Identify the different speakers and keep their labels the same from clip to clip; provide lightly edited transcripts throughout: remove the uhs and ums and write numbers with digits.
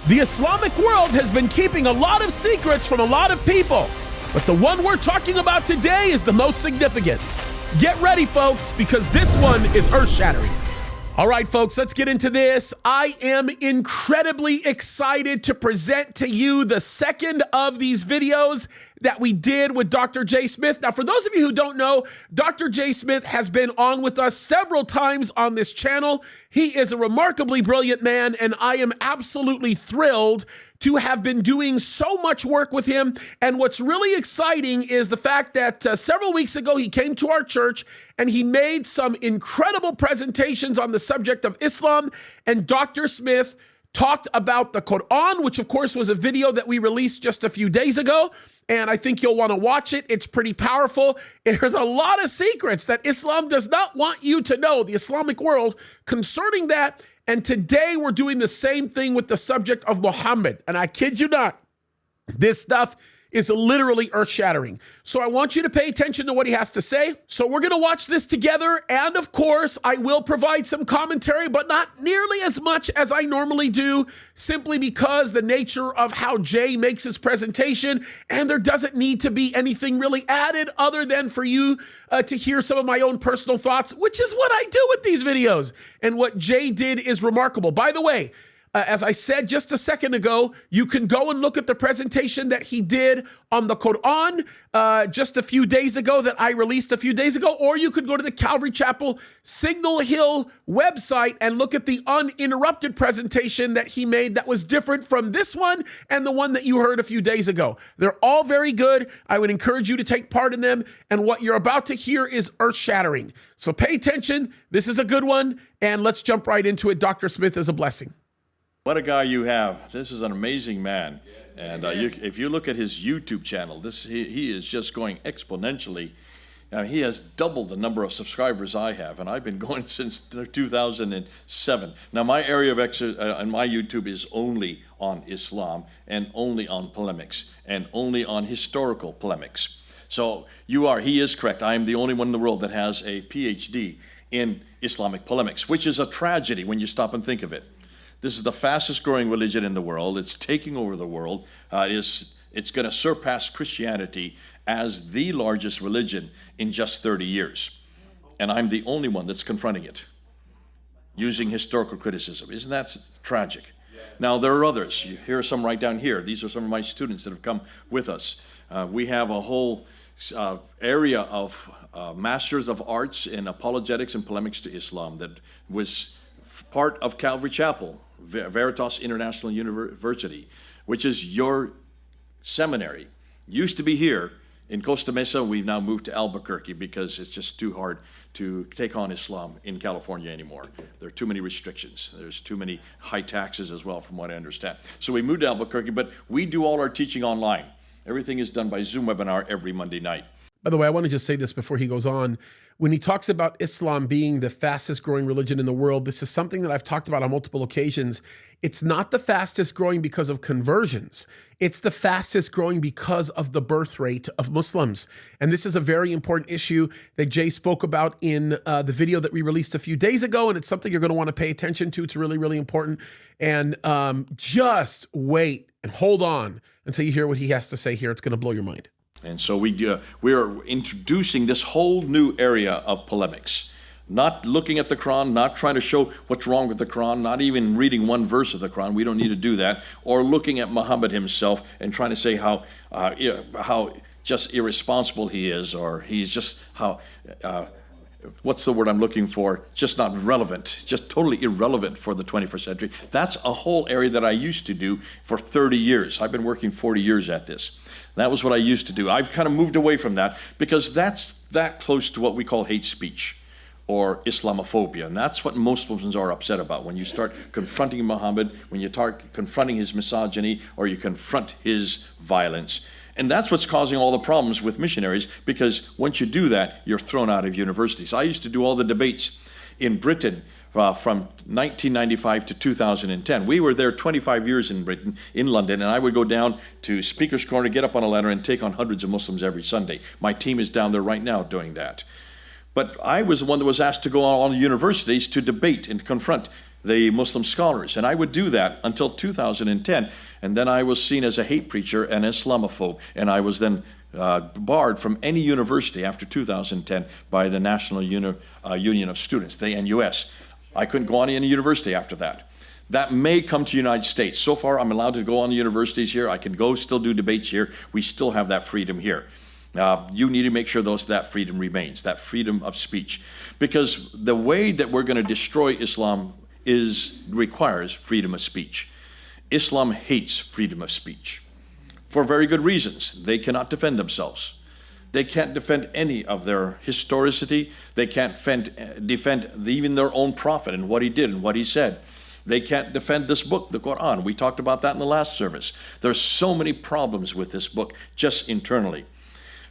Speaker 1: The Islamic world has been keeping a lot of secrets from a lot of people, but the one we're talking about today is the most significant. Get ready, folks, because this one is earth-shattering. All right, folks, let's get into this. I am incredibly excited to present to you the second of these videos that we did with Dr. J. Smith. Now, for those of you who don't know, Dr. J. Smith has been on with us several times on this channel. He is a remarkably brilliant man, and I am absolutely thrilled to have been doing so much work with him. And what's really exciting is the fact that several weeks ago, he came to our church and he made some incredible presentations on the subject of Islam. And Dr. Smith talked about the Quran, which of course was a video that we released just a few days ago. And I think you'll want to watch it. It's pretty powerful. There's a lot of secrets that Islam does not want you to know, the Islamic world, concerning that. And today we're doing the same thing with the subject of Muhammad. And I kid you not, this stuff is literally earth-shattering. So I want you to pay attention to what he has to say. So we're going to watch this together. And of course, I will provide some commentary, but not nearly as much as I normally do, simply because the nature of how Jay makes his presentation, and there doesn't need to be anything really added other than for you to hear some of my own personal thoughts, which is what I do with these videos. And what Jay did is remarkable. By the way, as I said just a second ago, you can go and look at the presentation that he did on the Quran just a few days ago that I released a few days ago, or you could go to the Calvary Chapel Signal Hill website and look at the uninterrupted presentation that he made that was different from this one and the one that you heard a few days ago. They're all very good. I would encourage you to take part in them, and what you're about to hear is earth-shattering. So pay attention. This is a good one, and let's jump right into it. Dr. Smith is a blessing.
Speaker 2: What a guy you have. This is an amazing man. And if you look at his YouTube channel, he is just going exponentially. He has doubled the number of subscribers I have, and I've been going since 2007. Now, my area of on my YouTube is only on Islam and only on polemics and only on historical polemics. So he is correct. I am the only one in the world that has a PhD in Islamic polemics, which is a tragedy when you stop and think of it. This is the fastest growing religion in the world. It's taking over the world. It's going to surpass Christianity as the largest religion in just 30 years. And I'm the only one that's confronting it, using historical criticism. Isn't that tragic? Now, there are others. Here are some right down here. These are some of my students that have come with us. We have a whole area of Masters of Arts in Apologetics and Polemics to Islam that was part of Calvary Chapel, Veritas International University, which is your seminary. Used to be here in Costa Mesa. We've now moved to Albuquerque because it's just too hard to take on Islam in California anymore. There are too many restrictions. There's too many high taxes as well, from what I understand. So we moved to Albuquerque, but we do all our teaching online. Everything is done by Zoom webinar every Monday night.
Speaker 1: By the way, I want to just say this before he goes on. When he talks about Islam being the fastest growing religion in the world, this is something that I've talked about on multiple occasions. It's not the fastest growing because of conversions. It's the fastest growing because of the birth rate of Muslims. And this is a very important issue that Jay spoke about in the video that we released a few days ago. And it's something you're going to want to pay attention to. It's really, really important. And just wait and hold on until you hear what he has to say here. It's going to blow your mind.
Speaker 2: And so we are introducing this whole new area of polemics. Not looking at the Quran, not trying to show what's wrong with the Quran, not even reading one verse of the Quran. We don't need to do that. Or looking at Muhammad himself and trying to say how just irresponsible he is, or he's just what's the word I'm looking for? Just not relevant, just totally irrelevant for the 21st century. That's a whole area that I used to do for 30 years. I've been working 40 years at this. That was what I used to do. I've kind of moved away from that because that's that close to what we call hate speech or Islamophobia. And that's what most Muslims are upset about. When you start confronting Muhammad, when you start confronting his misogyny, or you confront his violence. And that's what's causing all the problems with missionaries, because once you do that, you're thrown out of universities. I used to do all the debates in Britain from 1995 to 2010. We were there 25 years in Britain, in London, and I would go down to Speaker's Corner, get up on a ladder, and take on hundreds of Muslims every Sunday. My team is down there right now doing that. But I was the one that was asked to go on universities to debate and confront the Muslim scholars. And I would do that until 2010. And then I was seen as a hate preacher and Islamophobe. And I was then barred from any university after 2010 by the National Union of Students, the NUS. I couldn't go on any university after that. That may come to the United States. So far, I'm allowed to go on the universities here. I can go still do debates here. We still have that freedom here. You need to make sure that freedom remains, that freedom of speech. Because the way that we're going to destroy Islam requires freedom of speech. Islam hates freedom of speech for very good reasons. They cannot defend themselves. They can't defend any of their historicity. They can't defend even their own prophet and what he did and what he said. They can't defend this book, the Quran. We talked about that in the last service. There's so many problems with this book just internally.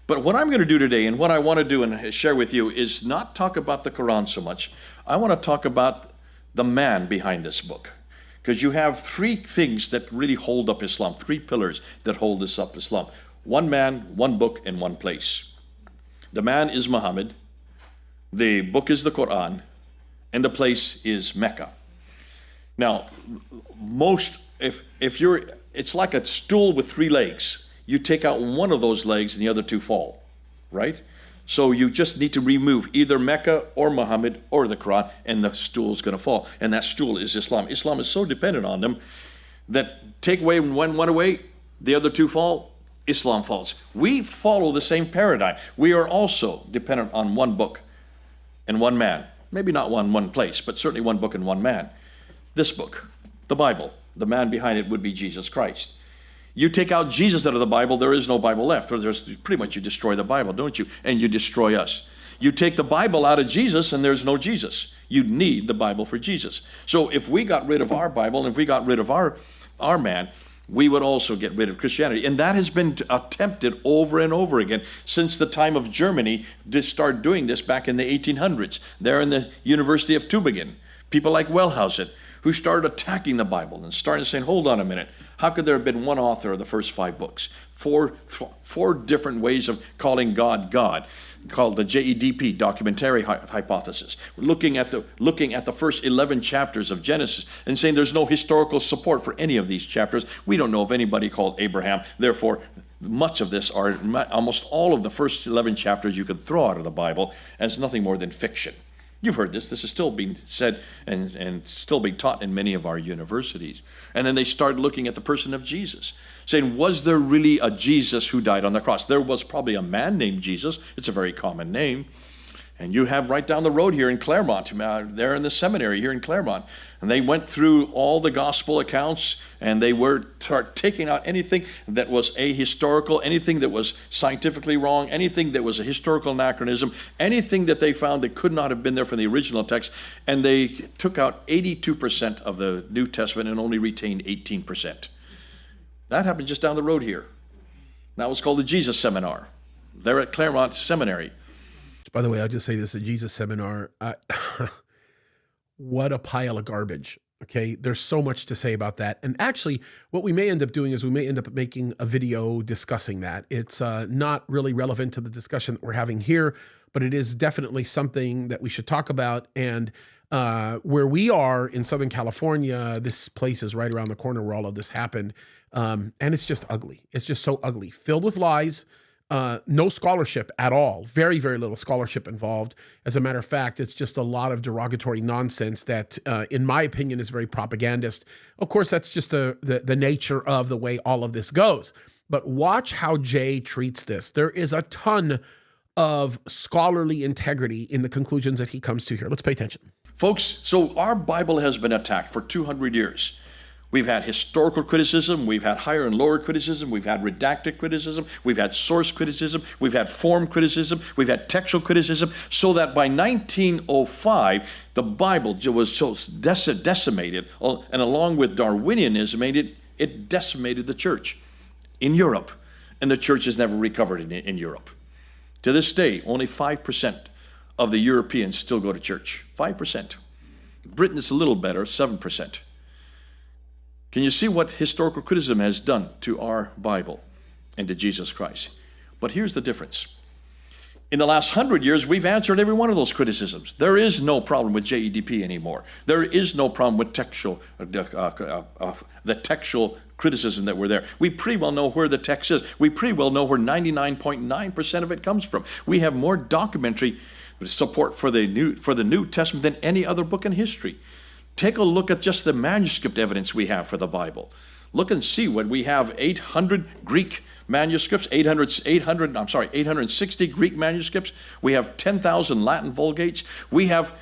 Speaker 2: But what I'm going to do today, and what I want to do and share with you, is not talk about the Quran so much. I want to talk about the man behind this book. Because you have three things that really hold up Islam, three pillars that hold this up Islam. One man, one book, and one place. The man is Muhammad, the book is the Quran, and the place is Mecca. Now, it's like a stool with three legs. You take out one of those legs and the other two fall, right? So you just need to remove either Mecca or Muhammad or the Quran, and the stool's going to fall. And that stool is Islam. Islam is so dependent on them that take away one away, the other two fall, Islam falls. We follow the same paradigm. We are also dependent on one book and one man. Maybe not one place, but certainly one book and one man. This book, the Bible, the man behind it would be Jesus Christ. You take out Jesus out of the Bible, there is no Bible left. Or there's pretty much you destroy the Bible, don't you? And you destroy us. You take the Bible out of Jesus and there's no Jesus. You need the Bible for Jesus. So if we got rid of our Bible and if we got rid of our man, we would also get rid of Christianity. And that has been attempted over and over again since the time of Germany to start doing this back in the 1800s. There in the University of Tübingen, people like Wellhausen, who started attacking the Bible and started saying, hold on a minute, how could there have been one author of the first 5 books? Four different ways of calling God God, called the JEDP, documentary hypothesis. Looking at the first 11 chapters of Genesis and saying there's no historical support for any of these chapters. We don't know of anybody called Abraham. Therefore, almost all of the first 11 chapters you could throw out of the Bible as nothing more than fiction. You've heard this. This is still being said and still being taught in many of our universities. And then they start looking at the person of Jesus, saying, was there really a Jesus who died on the cross? There was probably a man named Jesus. It's a very common name. And you have right down the road here in Claremont, there in the seminary here in Claremont. And they went through all the gospel accounts and they were taking out anything that was ahistorical, anything that was scientifically wrong, anything that was a historical anachronism, anything that they found that could not have been there from the original text. And they took out 82% of the New Testament and only retained 18%. That happened just down the road here. That was called the Jesus Seminar. They're at Claremont Seminary.
Speaker 1: By the way, I'll just say this, a Jesus seminar, what a pile of garbage, okay? There's so much to say about that. And actually, what we may end up doing is we may end up making a video discussing that. It's not really relevant to the discussion that we're having here, but it is definitely something that we should talk about. And where we are in Southern California, this place is right around the corner where all of this happened. And it's just ugly. It's just so ugly, filled with lies. No scholarship at all. Very, very little scholarship involved. As a matter of fact, it's just a lot of derogatory nonsense that, in my opinion, is very propagandist. Of course, that's just the nature of the way all of this goes. But watch how Jay treats this. There is a ton of scholarly integrity in the conclusions that he comes to here. Let's pay attention.
Speaker 2: Folks, so our Bible has been attacked for 200 years. We've had historical criticism, we've had higher and lower criticism, we've had redacted criticism, we've had source criticism, we've had form criticism, we've had textual criticism, so that by 1905, the Bible was so decimated, and along with Darwinianism, it decimated the church in Europe, and the church has never recovered in Europe. To this day, only 5% of the Europeans still go to church, 5%. Britain is a little better, 7%. Can you see what historical criticism has done to our Bible and to Jesus Christ? But here's the difference. In the last 100 years, we've answered every one of those criticisms. There is no problem with JEDP anymore. There is no problem with the textual criticism that were there. We pretty well know where the text is. We pretty well know where 99.9% of it comes from. We have more documentary support for the New Testament than any other book in history. Take a look at just the manuscript evidence we have for the Bible. Look and see what we have: 800 Greek manuscripts, 860 Greek manuscripts. We have 10,000 Latin Vulgates. We have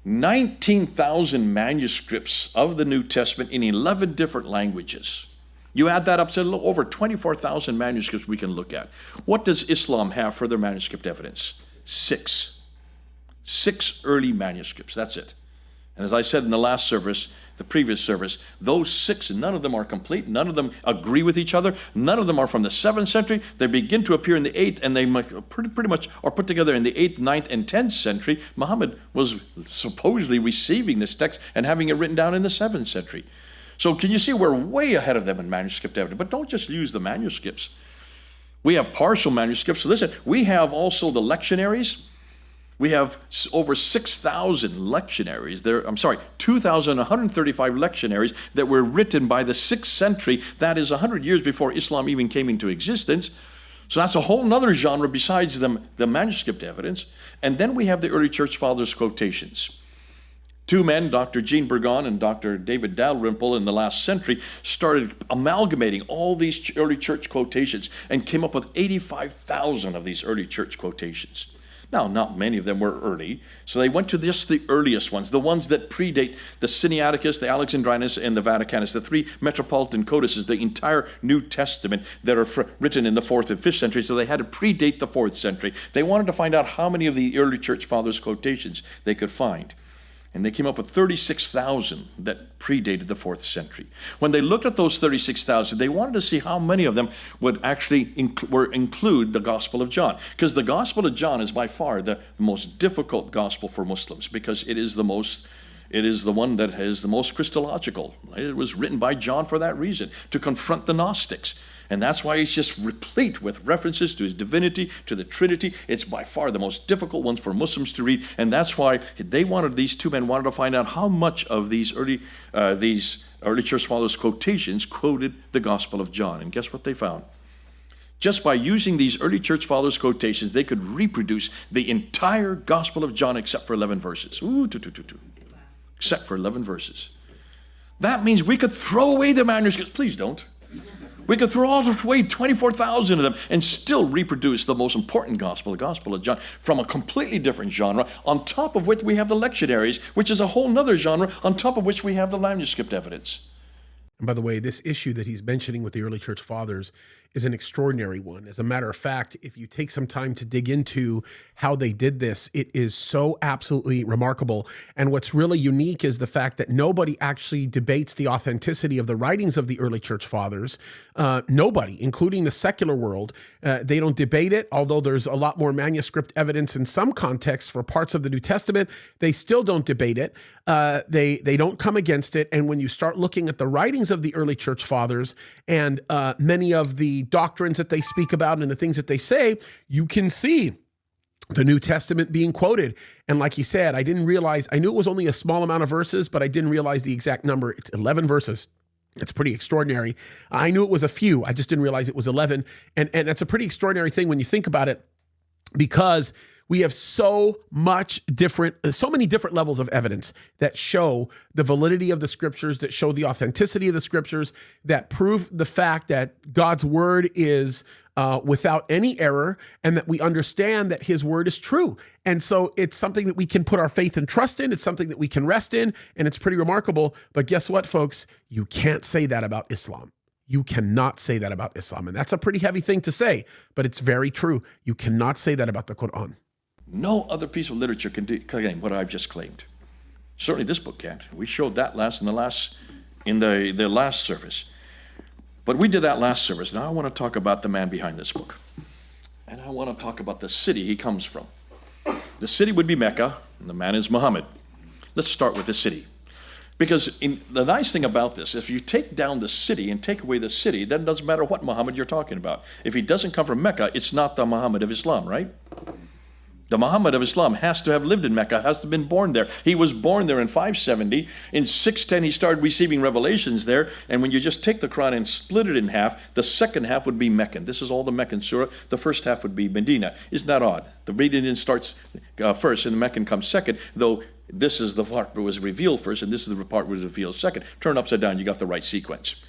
Speaker 2: 19,000 manuscripts of the New Testament in 11 different languages. You add that up to a little over 24,000 manuscripts we can look at. What does Islam have for their manuscript evidence? 6 early manuscripts, that's it. And as I said in the last service, the previous service, those 6, none of them are complete, none of them agree with each other, none of them are from the 7th century. They begin to appear in the 8th, and they pretty much are put together in the 8th, 9th, and 10th century. Muhammad was supposedly receiving this text and having it written down in the 7th century. So can you see we're way ahead of them in manuscript evidence? But don't just use the manuscripts. We have partial manuscripts. So listen, we have also the lectionaries. We have over 6,000 lectionaries. 2,135 lectionaries that were written by the 6th century. That is 100 years before Islam even came into existence. So that's a whole other genre besides the manuscript evidence. And then we have the early church fathers' quotations. 2 men, Dr. Jean Burgon and Dr. David Dalrymple, in the last century started amalgamating all these early church quotations and came up with 85,000 of these early church quotations. Now, not many of them were early, so they went to just the earliest ones, the ones that predate the Sinaiticus, the Alexandrinus, and the Vaticanus, the 3 metropolitan codices, the entire New Testament that are written in the 4th and 5th century, so they had to predate the 4th century. They wanted to find out how many of the early church fathers' quotations they could find. And they came up with 36,000 that predated the 4th century. When they looked at those 36,000, they wanted to see how many of them would actually include the Gospel of John. Because the Gospel of John is by far the most difficult gospel for Muslims, because it is the one that is the most Christological. It was written by John for that reason, to confront the Gnostics. And that's why it's just replete with references to his divinity, to the Trinity. It's by far the most difficult ones for Muslims to read. And that's why these 2 men wanted to find out how much of these early church fathers' quotations quoted the Gospel of John. And guess what they found? Just by using these early church fathers' quotations, they could reproduce the entire Gospel of John except for 11 verses. Except for 11 verses. That means we could throw away the manuscripts. Please don't. We could throw away 24,000 of them and still reproduce the most important gospel, the Gospel of John, from a completely different genre, on top of which we have the lectionaries, which is a whole other genre, on top of which we have the manuscript evidence.
Speaker 1: And by the way, this issue that he's mentioning with the early church fathers is an extraordinary one. As a matter of fact, if you take some time to dig into how they did this, it is so absolutely remarkable. And what's really unique is the fact that nobody actually debates the authenticity of the writings of the early church fathers. Nobody, including the secular world. They don't debate it, although there's a lot more manuscript evidence in some contexts for parts of the New Testament. They still don't debate it. They don't come against it. And when you start looking at the writings of the early church fathers and many of the doctrines that they speak about and the things that they say, you can see the New Testament being quoted. And like he said, I knew it was only a small amount of verses, but I didn't realize the exact number. It's 11 verses. It's pretty extraordinary. I knew it was a few. I just didn't realize it was 11. And that's a pretty extraordinary thing when you think about it, because we have so many different levels of evidence that show the validity of the scriptures, that show the authenticity of the scriptures, that prove the fact that God's word is without any error, and that we understand that his word is true. And so it's something that we can put our faith and trust in. It's something that we can rest in, and it's pretty remarkable. But guess what, folks? You can't say that about Islam. You cannot say that about Islam. And that's a pretty heavy thing to say, but it's very true. You cannot say that about the Quran.
Speaker 2: No other piece of literature can claim what I've just claimed. Certainly this book can't. We showed that in the last service. But we did that last service. Now I want to talk about the man behind this book. And I want to talk about the city he comes from. The city would be Mecca, and the man is Muhammad. Let's start with the city. Because the nice thing about this, if you take down the city and take away the city, then it doesn't matter what Muhammad you're talking about. If he doesn't come from Mecca, it's not the Mohamed of Islam, right? The Mohamed of Islam has to have lived in Mecca, has to have been born there. He was born there in 570. In 610, he started receiving revelations there. And when you just take the Quran and split it in half, the second half would be Meccan. This is all the Meccan surah. The first half would be Medina. Isn't that odd? The Medina starts first and the Meccan comes second, though this is the part that was revealed first and this is the part that was revealed second. Turn upside down, you got the right sequence.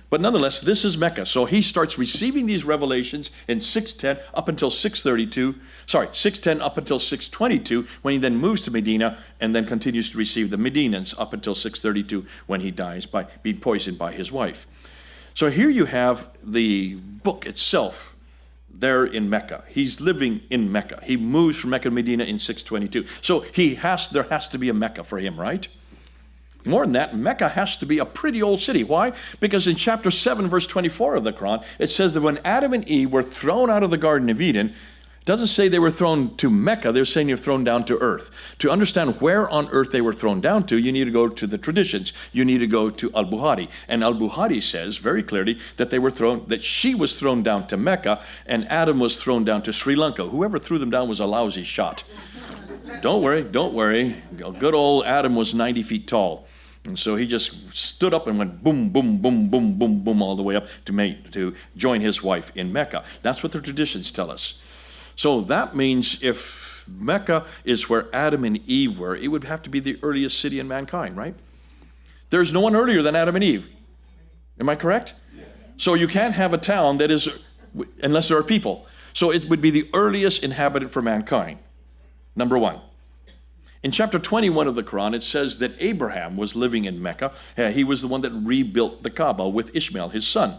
Speaker 2: But nonetheless, this is Mecca. So he starts receiving these revelations in 610 up until 610 up until 622, when he then moves to Medina and then continues to receive the Medinans up until 632 when he dies by being poisoned by his wife. So here you have the book itself there in Mecca. He's living in Mecca. He moves from Mecca to Medina in 622. So there has to be a Mecca for him, right? More than that, Mecca has to be a pretty old city. Why? Because in chapter 7, verse 24 of the Quran, it says that when Adam and Eve were thrown out of the Garden of Eden, it doesn't say they were thrown to Mecca, they're saying you're thrown down to earth. To understand where on earth they were thrown down to, you need to go to the traditions. You need to go to Al-Bukhari. And Al-Bukhari says very clearly that she was thrown down to Mecca and Adam was thrown down to Sri Lanka. Whoever threw them down was a lousy shot. Don't worry. Good old Adam was 90 feet tall. And so he just stood up and went boom, boom, boom, boom, boom, boom, all the way up to join his wife in Mecca. That's what the traditions tell us. So that means if Mecca is where Adam and Eve were, it would have to be the earliest city in mankind, right? There's no one earlier than Adam and Eve. Am I correct? Yeah. So you can't have a town that is, unless there are people. So it would be the earliest inhabitant for mankind, number one. In chapter 21 of the Quran, it says that Abraham was living in Mecca. He was the one that rebuilt the Kaaba with Ishmael, his son.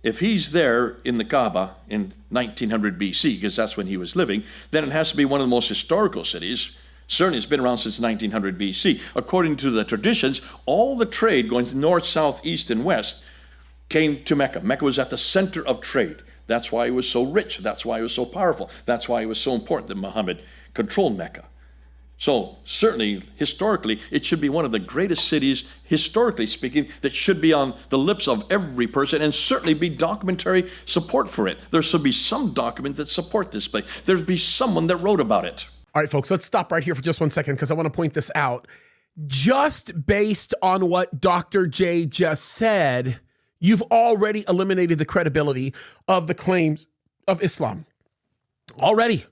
Speaker 2: If he's there in the Kaaba in 1900 BC, because that's when he was living, then it has to be one of the most historical cities. Certainly it's been around since 1900 BC. According to the traditions, all the trade going north, south, east, and west came to Mecca. Mecca was at the center of trade. That's why it was so rich. That's why it was so powerful. That's why it was so important that Muhammad controlled Mecca. So certainly, historically, it should be one of the greatest cities, historically speaking, that should be on the lips of every person and certainly be documentary support for it. There should be some document that support this place. There should be someone that wrote about it.
Speaker 1: All right, folks, let's stop right here for just 1 second because I want to point this out. Just based on what Dr. J just said, you've already eliminated the credibility of the claims of Islam. Already.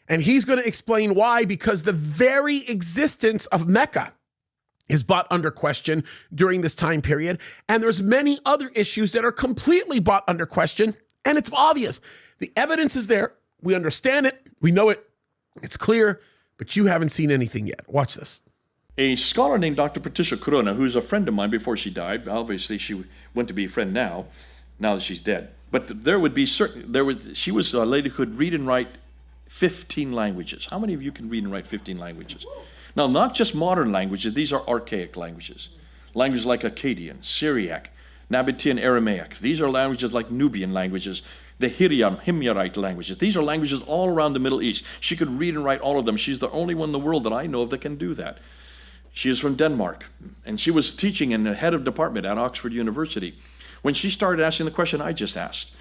Speaker 1: And he's going to explain why, because the very existence of Mecca is brought under question during this time period. And there's many other issues that are completely brought under question. And it's obvious. The evidence is there. We understand it. We know it. It's clear. But you haven't seen anything yet. Watch this.
Speaker 2: A scholar named Dr. Patricia Corona, who's a friend of mine before she died, obviously she went to be a friend now that she's dead. But she was a lady who could read and write 15 languages. How many of you can read and write 15 languages? Now, not just modern languages, these are archaic languages. Languages like Akkadian, Syriac, Nabatean Aramaic. These are languages like Nubian languages, the Himyarite languages. These are languages all around the Middle East. She could read and write all of them. She's the only one in the world that I know of that can do that. She is from Denmark, and she was teaching in the head of department at Oxford University. When she started asking the question I just asked,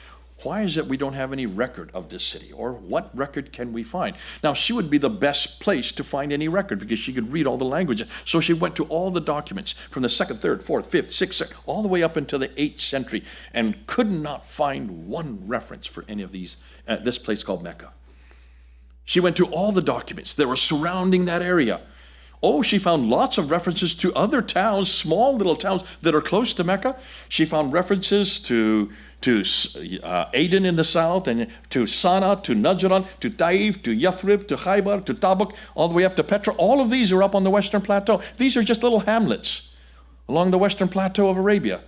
Speaker 2: why is it we don't have any record of this city? Or what record can we find? Now, she would be the best place to find any record because she could read all the languages. So she went to all the documents from the 2nd, 3rd, 4th, 5th, 6th, all the way up until the 8th century and could not find one reference for any of these, this place called Mecca. She went to all the documents that were surrounding that area. Oh, she found lots of references to other towns, small little towns that are close to Mecca. She found references to Aden in the south, and to Sana'a, to Najran, to Taif, to Yathrib, to Khaybar, to Tabuk, all the way up to Petra. All of these are up on the western plateau. These are just little hamlets along the western plateau of Arabia.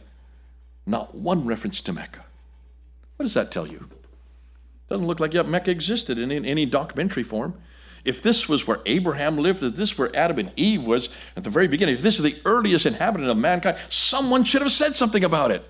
Speaker 2: Not one reference to Mecca. What does that tell you? Doesn't look like Mecca existed in any documentary form. If this was where Abraham lived, if this was where Adam and Eve was at the very beginning, if this is the earliest inhabitant of mankind, someone should have said something about it.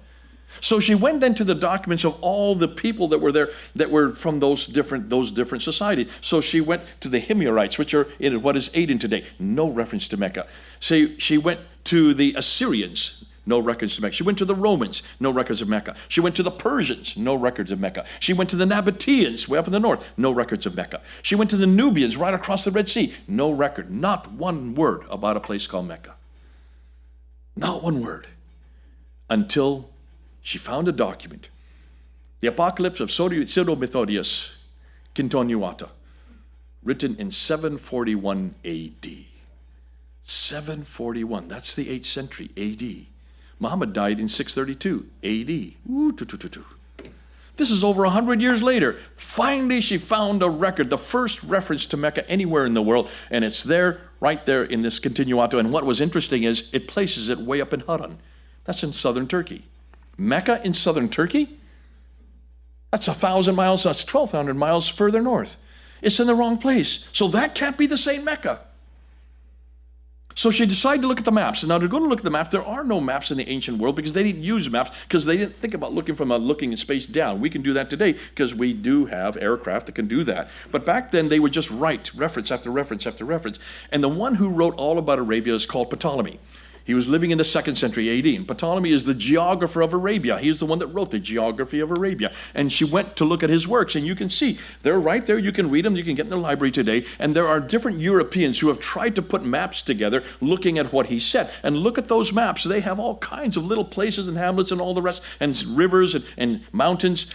Speaker 2: So she went then to the documents of all the people that were there that were from those different societies. So she went to the Himyarites, which are in what is Aden today. No reference to Mecca. So she went to the Assyrians, no records to Mecca. She went to the Romans, no records of Mecca. She went to the Persians, no records of Mecca. She went to the Nabateans, way up in the north, no records of Mecca. She went to the Nubians, right across the Red Sea, no record, not one word about a place called Mecca. Not one word. Until she found a document, the Apocalypse of Pseudo-Methodius Quintoniuata, written in 741 AD. 741, that's the 8th century AD. Muhammad died in 632 AD. This is over 100 years later. Finally, she found a record, the first reference to Mecca anywhere in the world, and it's there, right there in this Continuato. And what was interesting is it places it way up in Haran. That's in southern Turkey. Mecca in southern Turkey? That's 1,000 miles, that's 1,200 miles further north. It's in the wrong place. So that can't be the same Mecca. So she decided to look at the maps. And now to go to look at the map, there are no maps in the ancient world because they didn't use maps, because they didn't think about looking from looking in space down. We can do that today because we do have aircraft that can do that. But back then they would just write reference after reference after reference. And the one who wrote all about Arabia is called Ptolemy. He was living in the 2nd century AD. And Ptolemy is the geographer of Arabia. He's the one that wrote the geography of Arabia. And she went to look at his works, and you can see, they're right there. You can read them. You can get in the library today. And there are different Europeans who have tried to put maps together looking at what he said. And look at those maps. They have all kinds of little places and hamlets and all the rest, and rivers and mountains,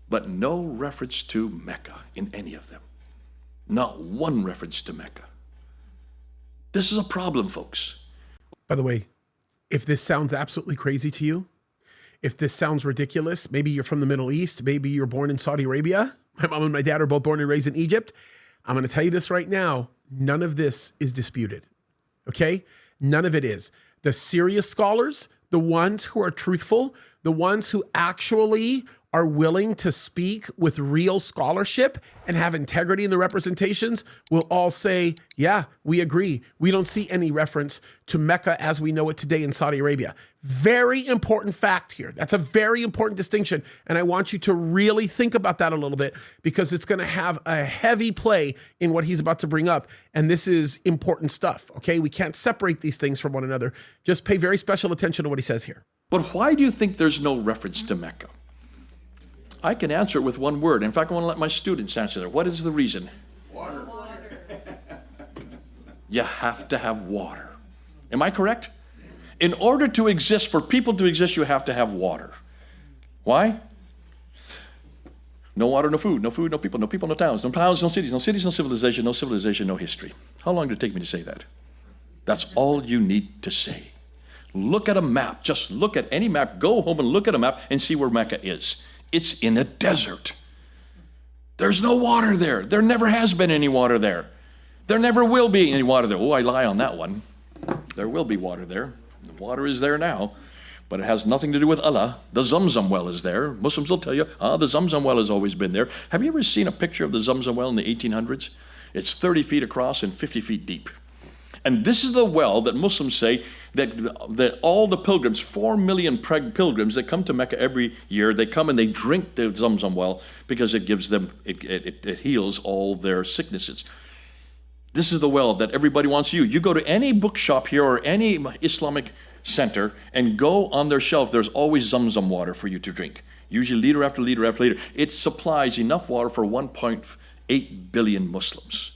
Speaker 2: but no reference to Mecca in any of them. Not one reference to Mecca. This is a problem, folks.
Speaker 1: By the way, if this sounds absolutely crazy to you, if this sounds ridiculous, maybe you're from the Middle East, maybe you're born in Saudi Arabia, my mom and my dad are both born and raised in Egypt, I'm going to tell you this right now, none of this is disputed, okay? None of it is. The serious scholars, the ones who are truthful, the ones who actually are willing to speak with real scholarship and have integrity in the representations will all say, yeah, we agree. We don't see any reference to Mecca as we know it today in Saudi Arabia. Very important fact here. That's a very important distinction. And I want you to really think about that a little bit because it's going to have a heavy play in what he's about to bring up. And this is important stuff, okay? We can't separate these things from one another. Just pay very special attention to what he says here.
Speaker 2: But why do you think there's no reference to Mecca? I can answer it with one word. In fact, I want to let my students answer that. What is the reason?
Speaker 3: Water.
Speaker 2: You have to have water. Am I correct? In order to exist, for people to exist, you have to have water. Why? No water, no food, no people, no towns, no cities, no civilization, no history. How long did it take me to say that? That's all you need to say. Look at a map. Just look at any map. Go home and look at a map and see where Mecca is. It's in a desert. There's no water there. There never has been any water there. There never will be any water there. Oh, I lie on that one. There will be water there. The water is there now, but it has nothing to do with Allah. The Zamzam well is there. Muslims will tell you, the Zamzam well has always been there. Have you ever seen a picture of the Zamzam well in the 1800s? It's 30 feet across and 50 feet deep. And this is the well that Muslims say that all the pilgrims, 4 million pilgrims that come to Mecca every year, they come and they drink the Zamzam well because it gives them, it heals all their sicknesses. This is the well that everybody wants you. You go to any bookshop here or any Islamic center and go on their shelf, there's always Zamzam water for you to drink. Usually liter after liter after liter. It supplies enough water for 1.8 billion Muslims.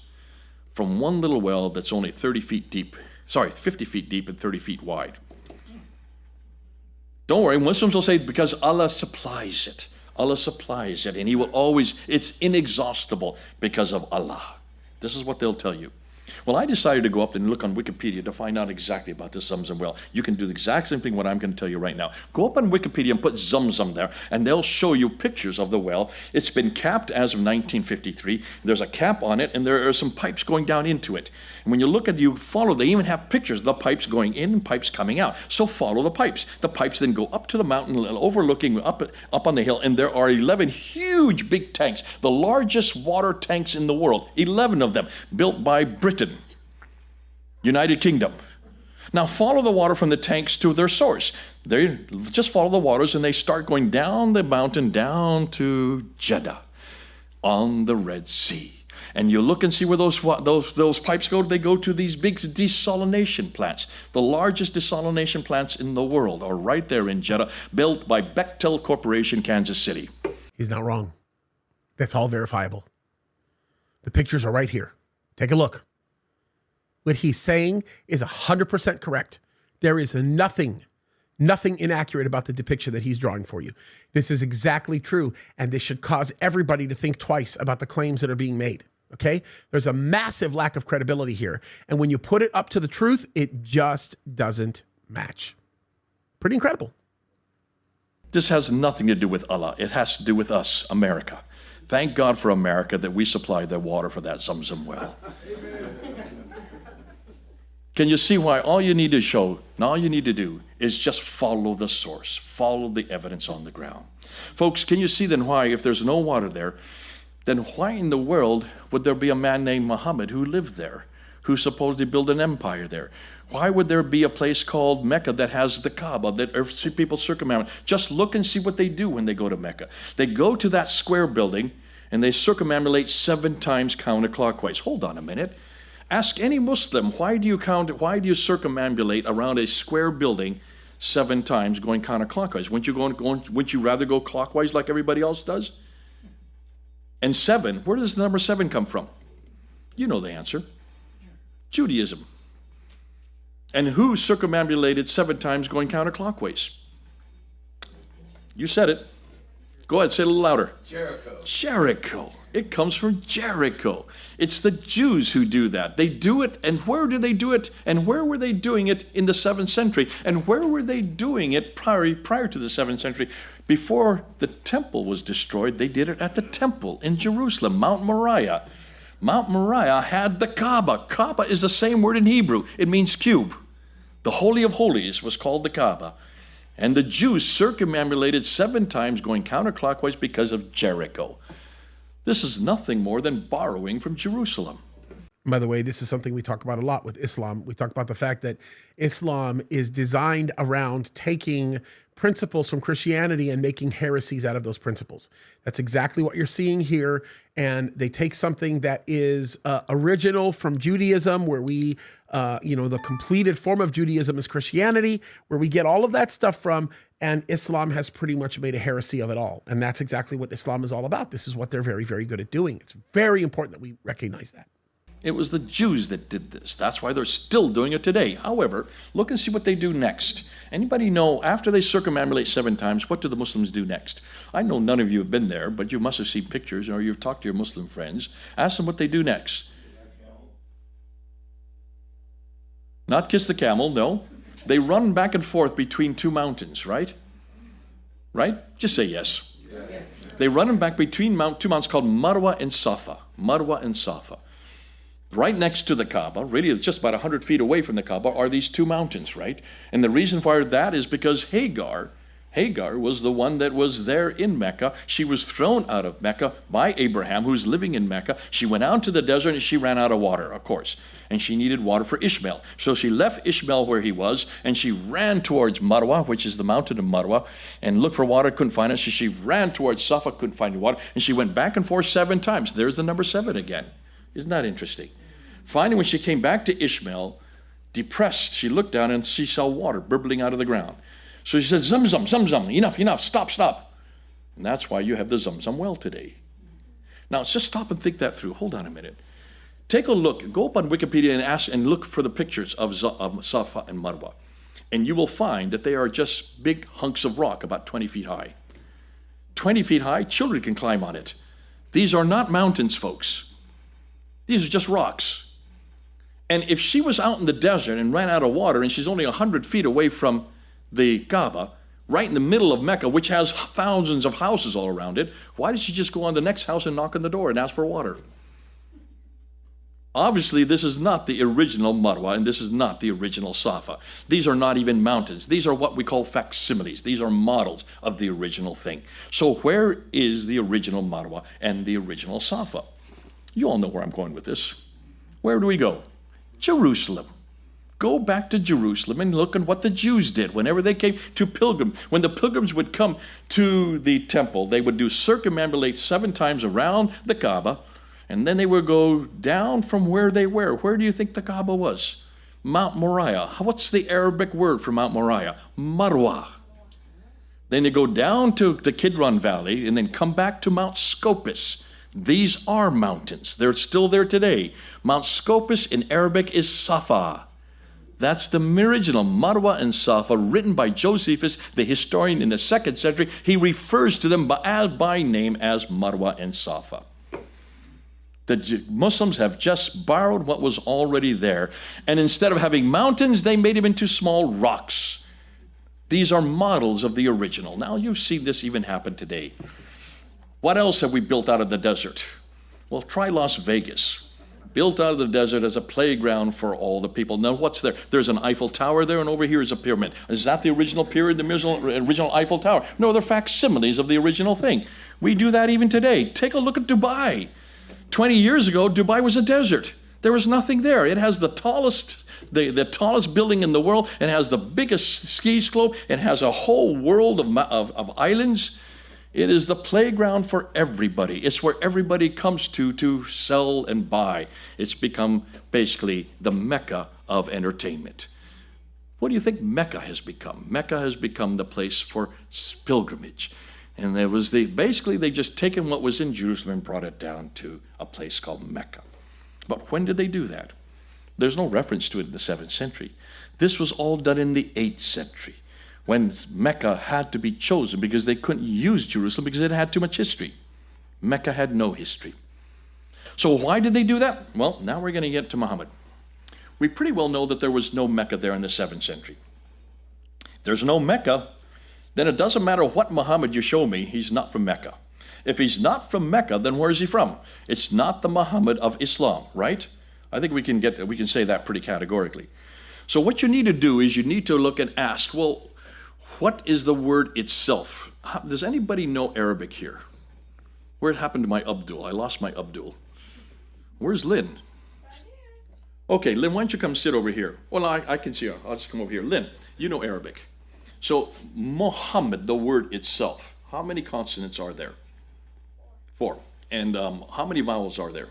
Speaker 2: From one little well that's only 50 feet deep and 30 feet wide. Don't worry, Muslims will say because Allah supplies it. Allah supplies it, and He will always, it's inexhaustible because of Allah. This is what they'll tell you. Well, I decided to go up and look on Wikipedia to find out exactly about this Zamzam well. You can do the exact same thing what I'm going to tell you right now. Go up on Wikipedia and put Zamzam there, and they'll show you pictures of the well. It's been capped as of 1953. There's a cap on it, and there are some pipes going down into it. And when you look at you follow, they even have pictures of the pipes going in and pipes coming out. So follow the pipes. The pipes then go up to the mountain, overlooking up on the hill, and there are 11 huge big tanks, the largest water tanks in the world, 11 of them, built by Britain. United Kingdom. Now follow the water from the tanks to their source. They just follow the waters and they start going down the mountain down to Jeddah on the Red Sea. And you look and see where those pipes go. They go to these big desalination plants. The largest desalination plants in the world are right there in Jeddah, built by Bechtel Corporation, Kansas City.
Speaker 1: He's not wrong. That's all verifiable. The pictures are right here. Take a look. What he's saying is 100% correct. There is nothing inaccurate about the depiction that he's drawing for you. This is exactly true, and this should cause everybody to think twice about the claims that are being made, okay? There's a massive lack of credibility here, and when you put it up to the truth, it just doesn't match. Pretty incredible.
Speaker 2: This has nothing to do with Allah. It has to do with us, America. Thank God for America that we supply the water for that Zamzam well. Can you see why all you need to show, and all you need to do is just follow the source, follow the evidence on the ground. Folks, can you see then why, if there's no water there, then why in the world would there be a man named Muhammad who lived there, who supposedly built an empire there? Why would there be a place called Mecca that has the Kaaba, that people circumambulate? Just look and see what they do when they go to Mecca. They go to that square building and they circumambulate 7 times counterclockwise. Hold on a minute. Ask any Muslim, why do you circumambulate around a square building 7 times going counterclockwise? Wouldn't you rather go clockwise like everybody else does? And 7, where does the number 7 come from? You know the answer. Judaism. And who circumambulated 7 times going counterclockwise? You said it. Go ahead, say it a little louder. Jericho. It comes from Jericho. It's the Jews who do that. They do it, and where do they do it? And where were they doing it in the 7th century? And where were they doing it prior to the 7th century? Before the temple was destroyed, they did it at the temple in Jerusalem, Mount Moriah. Mount Moriah had the Kaaba. Kaaba is the same word in Hebrew. It means cube. The Holy of Holies was called the Kaaba. And the Jews circumambulated 7 times going counterclockwise because of Jericho. This is nothing more than borrowing from Jerusalem.
Speaker 1: By the way, this is something we talk about a lot with Islam. We talk about the fact that Islam is designed around taking principles from Christianity and making heresies out of those principles. That's exactly what you're seeing here. And they take something that is original from Judaism, where we, the completed form of Judaism is Christianity, where we get all of that stuff from, and Islam has pretty much made a heresy of it all. And that's exactly what Islam is all about. This is what they're very, very good at doing. It's very important that we recognize that.
Speaker 2: It was the Jews that did this. That's why they're still doing it today. However, look and see what they do next. Anybody know, after they circumambulate 7 times, what do the Muslims do next? I know none of you have been there, but you must have seen pictures, or you've talked to your Muslim friends. Ask them what they do next. Not kiss the camel, no. They run back and forth between 2 mountains, right? Right? Just say yes. Yes. They run back between 2 mountains called Marwa and Safa. Marwa and Safa. Right next to the Kaaba, really just about 100 feet away from the Kaaba, are these 2 mountains, right? And the reason for that is because Hagar was the one that was there in Mecca. She was thrown out of Mecca by Abraham, who's living in Mecca. She went out to the desert and she ran out of water, of course. And she needed water for Ishmael. So she left Ishmael where he was, and she ran towards Marwa, which is the mountain of Marwa, and looked for water, couldn't find it. So she ran towards Safa, couldn't find water, and she went back and forth 7 times. There's the number 7 again. Isn't that interesting? Finally, when she came back to Ishmael, depressed, she looked down and she saw water burbling out of the ground. So she said, Zamzam, Zamzam, enough, stop. And that's why you have the Zamzam well today. Now, just stop and think that through. Hold on a minute. Take a look. Go up on Wikipedia and look for the pictures of Safa and Marwa. And you will find that they are just big hunks of rock about 20 feet high. 20 feet high, children can climb on it. These are not mountains, folks. These are just rocks. And if she was out in the desert and ran out of water, and she's only 100 feet away from the Kaaba, right in the middle of Mecca, which has thousands of houses all around it, why did she just go on the next house and knock on the door and ask for water? Obviously, this is not the original Marwa, and this is not the original Safa. These are not even mountains. These are what we call facsimiles. These are models of the original thing. So where is the original Marwa and the original Safa? You all know where I'm going with this. Where do we go? Jerusalem. Go back to Jerusalem and look at what the Jews did whenever they came to pilgrim. When the pilgrims would come to the temple, they would circumambulate 7 times around the Kaaba, And then they would go down from where they were. Where do you think the Kaaba was? Mount Moriah. What's the Arabic word for Mount Moriah? Marwa. Then they go down to the Kidron Valley and then come back to Mount Scopus. These are mountains. They're still there today. Mount Scopus in Arabic is Safa. That's the original Marwa and Safa, written by Josephus, the historian in the 2nd century. He refers to them by name as Marwa and Safa. The Muslims have just borrowed what was already there, and instead of having mountains, they made them into small rocks. These are models of the original. Now, you've seen this even happen today. What else have we built out of the desert? Well, try Las Vegas. Built out of the desert as a playground for all the people. Now, what's there? There's an Eiffel Tower there, and over here is a pyramid. Is that the original pyramid, the original Eiffel Tower? No, they're facsimiles of the original thing. We do that even today. Take a look at Dubai. 20 years ago, Dubai was a desert. There was nothing there. It has the tallest building in the world. It has the biggest ski slope. It has a whole world of islands. It is the playground for everybody. It's where everybody comes to sell and buy. It's become basically the Mecca of entertainment. What do you think Mecca has become? Mecca has become the place for pilgrimage. And there was basically they just taken what was in Jerusalem and brought it down to a place called Mecca. But when did they do that? There's no reference to it in the 7th century. This was all done in the 8th century, when Mecca had to be chosen because they couldn't use Jerusalem because it had too much history. Mecca had no history. So why did they do that? Well, now we're going to get to Muhammad. We pretty well know that there was no Mecca there in the 7th century. If there's no Mecca, then it doesn't matter what Muhammad you show me, he's not from Mecca. If he's not from Mecca, then where is he from? It's not the Mohamed of Islam, right? I think we can say that pretty categorically. So what you need to do is you need to look and ask, well, what is the word itself? Does anybody know Arabic here? Where happened to my Abdul? I lost my Abdul. Where's Lynn? Okay, Lynn, why don't you come sit over here? Well, I can see her. I'll just come over here. Lynn, you know Arabic. So Mohammed, the word itself, how many consonants are there? 4. And how many vowels are there?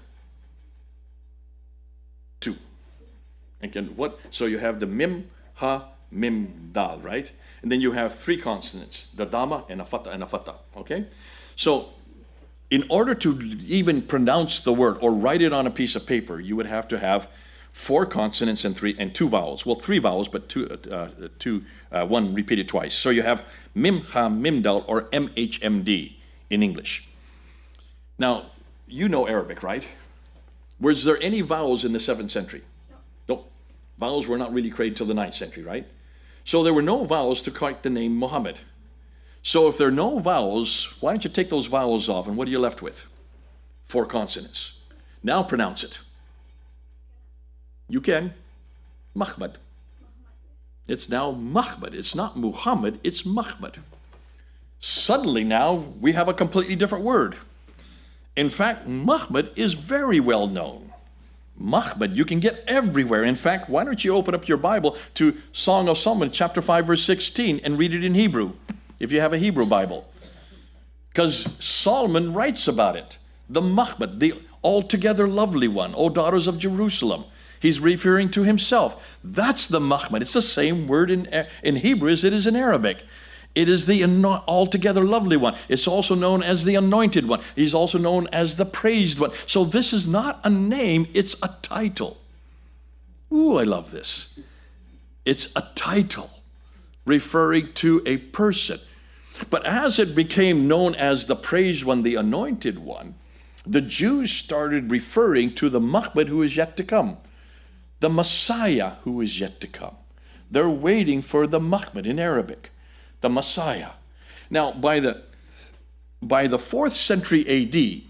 Speaker 2: 2. And what? So you have the mim, ha, mim, dal, right? And then you have 3 consonants, the dama and a fata, okay? So in order to even pronounce the word or write it on a piece of paper, you would have to have 4 consonants and 2 vowels. Well, 3 vowels, but 1 repeated twice. So you have mim, ha, mim, dal, or MHMD in English. Now, you know Arabic, right? Was there any vowels in the 7th century? No. Vowels were not really created till the 9th century, right? So there were no vowels to write the name Muhammad. So if there are no vowels, why don't you take those vowels off, and what are you left with? 4 consonants. Now pronounce it. You can. Mahmad. It's now Mahmad. It's not Muhammad, it's Mahmad. Suddenly now we have a completely different word. In fact, Mahmad is very well known. Mahmad you can get everywhere. In fact, why don't you open up your Bible to Song of Solomon, chapter 5, verse 16, and read it in Hebrew, if you have a Hebrew Bible. Because Solomon writes about it. The Mahmad, the altogether lovely one, O daughters of Jerusalem. He's referring to himself. That's the Mahmad. It's the same word in Hebrew as it is in Arabic. It is the altogether lovely one. It's also known as the anointed one. He's also known as the praised one. So this is not a name, it's a title. Ooh, I love this. It's a title referring to a person. But as it became known as the praised one, the anointed one, the Jews started referring to the Mahmad who is yet to come, the Messiah who is yet to come. They're waiting for the Mahmad in Arabic, the Messiah. Now, by the 4th century AD,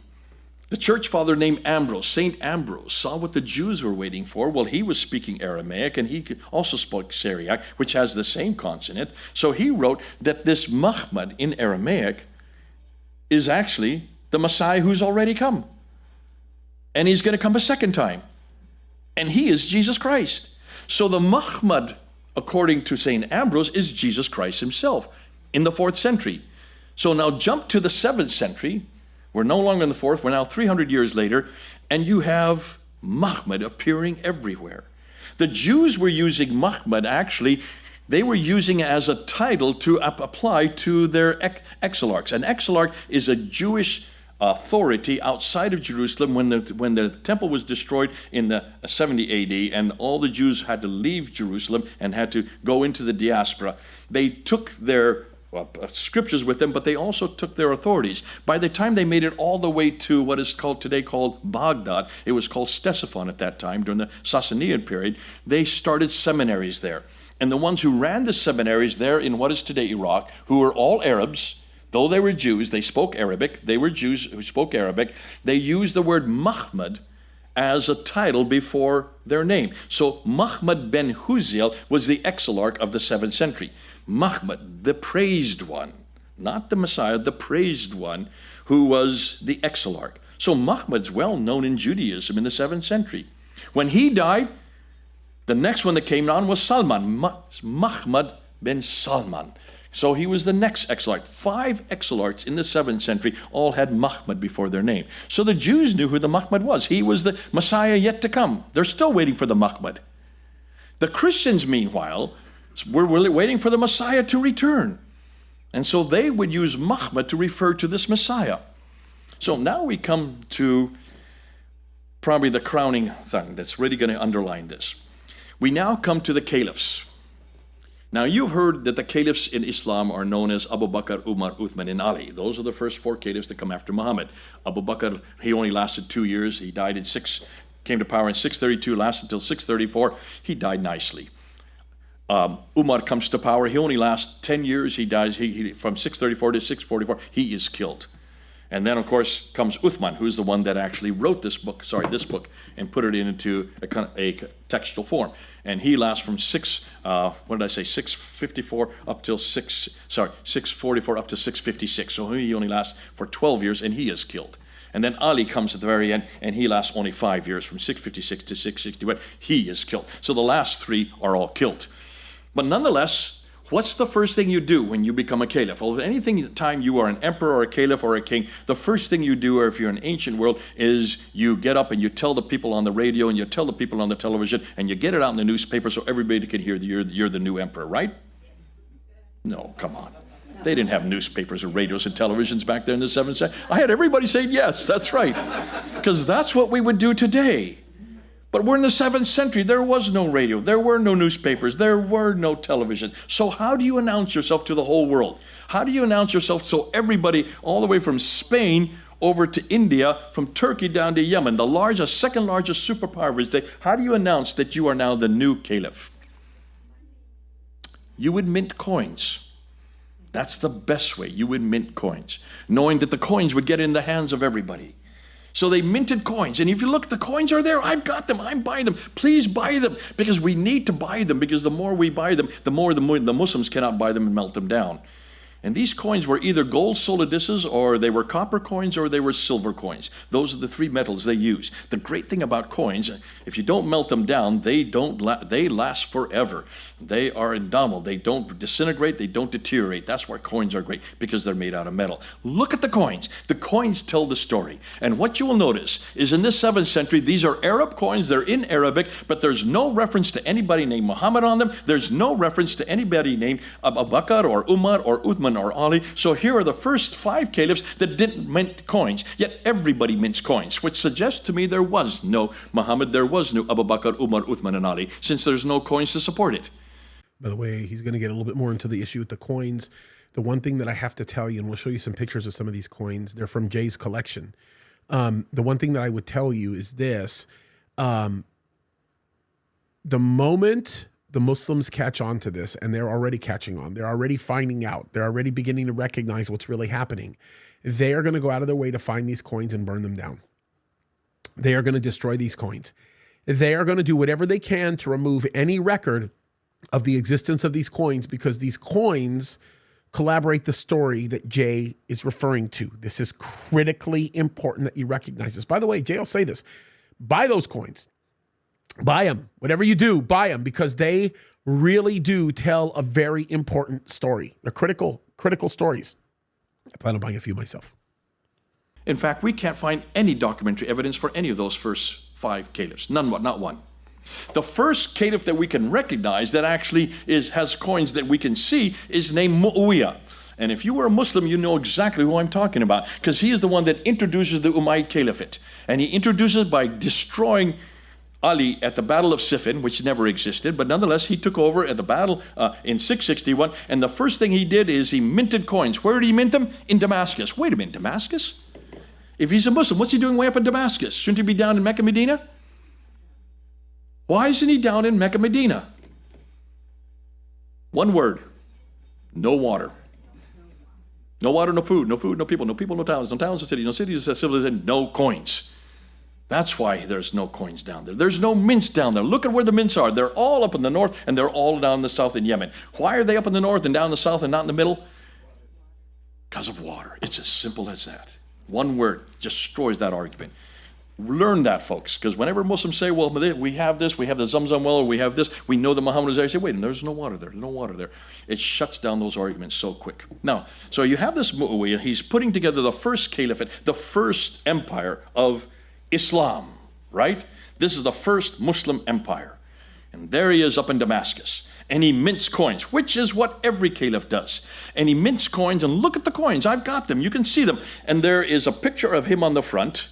Speaker 2: the church father named Ambrose, Saint Ambrose, saw what the Jews were waiting for. Well, he was speaking Aramaic, and he also spoke Syriac, which has the same consonant. So he wrote that this Mahmad in Aramaic is actually the Messiah who's already come. And he's going to come a second time. And he is Jesus Christ. So the Mahmad, according to St. Ambrose, is Jesus Christ himself in the 4th century. So now jump to the 7th century. We're no longer in the 4th. We're now 300 years later. and you have Muhammad appearing everywhere. The Jews were using Muhammad, actually, they were using it as a title to apply to their exilarchs. An exilarch is a Jewish authority outside of Jerusalem when the temple was destroyed in the 70 AD and all the Jews had to leave Jerusalem and had to go into the diaspora. They took their scriptures with them, but they also took their authorities. By the time they made it all the way to what is today called Baghdad, it was called Ctesiphon at that time during the Sasanian period, they started seminaries there. And the ones who ran the seminaries there in what is today Iraq, who were all Arabs, though they were Jews, they spoke Arabic, they were Jews who spoke Arabic, they used the word Muhammad as a title before their name. So Muhammad ben Huziel was the exilarch of the 7th century. Muhammad, the praised one, not the Messiah, the praised one, who was the exilarch. So Muhammad's well known in Judaism in the 7th century. When he died, the next one that came on was Salman, Muhammad bin Salman. So he was the next exilarch. 5 exilarchs in the 7th century all had Muhammad before their name. So the Jews knew who the Muhammad was. He was the Messiah yet to come. They're still waiting for the Muhammad. The Christians, meanwhile, were waiting for the Messiah to return. And so they would use Muhammad to refer to this Messiah. So now we come to probably the crowning thing that's really going to underline this. We now come to the caliphs. Now you've heard that the caliphs in Islam are known as Abu Bakr, Umar, Uthman, and Ali. Those are the first 4 caliphs that come after Muhammad. Abu Bakr, he only lasted 2 years. He died came to power in 632, lasted until 634. He died nicely. Umar comes to power. He only lasts 10 years. He dies from 634 to 644. He is killed. And then, of course, comes Uthman, who's the one that actually wrote this book, and put it into a textual form. And he lasts from 654 up till 644 up to 656. So he only lasts for 12 years, and he is killed. And then Ali comes at the very end, and he lasts only 5 years, from 656 to 661. He is killed. So the last 3 are all killed. But nonetheless, what's the first thing you do when you become a caliph? Well, time you are an emperor or a caliph or a king, the first thing you do, or if you're in ancient world, is you get up and you tell the people on the radio and you tell the people on the television and you get it out in the newspaper so everybody can hear you're the new emperor, right? No, come on. They didn't have newspapers or radios and televisions back there in the 7th century. I had everybody saying yes, that's right. Because that's what we would do today. But we're in the 7th century. There was no radio. There were no newspapers. There were no television. So how do you announce yourself to the whole world? How do you announce yourself so everybody, all the way from Spain over to India, from Turkey down to Yemen, the second largest superpower today, how do you announce that you are now the new caliph? You would mint coins. That's the best way. You would mint coins, knowing that the coins would get in the hands of everybody. So they minted coins. And if you look, the coins are there. I've got them. I'm buying them. Please buy them, because we need to buy them, because the more we buy them, the more the Muslims cannot buy them and melt them down. And these coins were either gold solidus's, or they were copper coins, or they were silver coins. Those are the 3 metals they use. The great thing about coins, if you don't melt them down, they last forever. They are indomitable. They don't disintegrate. They don't deteriorate. That's why coins are great, because they're made out of metal. Look at the coins. The coins tell the story. And what you will notice is in the 7th century, these are Arab coins. They're in Arabic, but there's no reference to anybody named Muhammad on them. There's no reference to anybody named Abu Bakr or Umar or Uthman or Ali. So here are the first 5 caliphs that didn't mint coins, yet everybody mints coins, which suggests to me there was no Muhammad, there was no Abu Bakr, Umar, Uthman, and Ali, since there's no coins to support it.
Speaker 1: By the way, he's going to get a little bit more into the issue with the coins. The one thing that I have to tell you, and we'll show you some pictures of some of these coins, they're from Jay's collection. The one thing that I would tell you is this. The moment the Muslims catch on to this, and they're already catching on, they're already finding out, they're already beginning to recognize what's really happening, they are going to go out of their way to find these coins and burn them down. They are going to destroy these coins. They are going to do whatever they can to remove any record of the existence of these coins, because these coins collaborate the story that Jay is referring to. This is critically important that you recognize this. By the way, Jay will say this: buy those coins. Buy them. Whatever you do, buy them, because they really do tell a very important story. They're critical stories. I plan on buying a few myself.
Speaker 2: In fact, we can't find any documentary evidence for any of those first 5 caliphs. None, not one. The first caliph that we can recognize that actually has coins that we can see is named Muawiya. And if you were a Muslim, you know exactly who I'm talking about, because he is the one that introduces the Umayyad Caliphate. And he introduces it by destroying Ali at the Battle of Siffin, which never existed, but nonetheless, he took over at the battle in 661, and the first thing he did is he minted coins. Where did he mint them? In Damascus. Wait a minute, Damascus? If he's a Muslim, what's he doing way up in Damascus? Shouldn't he be down in Mecca, Medina? Why isn't he down in Mecca, Medina? One word: no water. No water, no food, no people, no towns, no cities, no civilization, no coins. That's why there's no coins down there. There's no mints down there. Look at where the mints are. They're all up in the north, and they're all down in the south in Yemen. Why are they up in the north and down in the south and not in the middle? Because of water. It's as simple as that. One word destroys that argument. Learn that, folks, because whenever Muslims say, well, we have this, we have the Zamzam well, or we have this, we know that Muhammad is there, I say, wait, there's no water there, there's no water there. It shuts down those arguments so quick. Now, so you have this Muawiya, he's putting together the first caliphate, the first empire of Islam, right? This is the first Muslim empire. And there he is up in Damascus. And he mints coins, which is what every caliph does. And he mints coins, and look at the coins. I've got them. You can see them. And there is a picture of him on the front.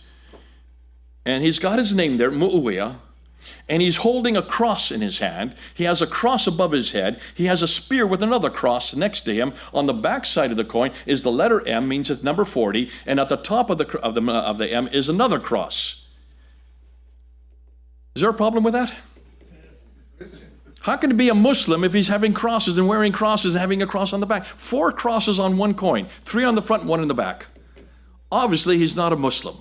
Speaker 2: And he's got his name there, Muawiya. And he's holding a cross in his hand. He has a cross above his head. He has a spear with another cross next to him. On the back side of the coin is the letter M, means it's number 40. And at the top of the M is another cross. Is there a problem with that? How can he be a Muslim if he's having crosses and wearing crosses and having a cross on the back? 4 crosses on one coin, 3 on the front, 1 in the back. Obviously, he's not a Muslim.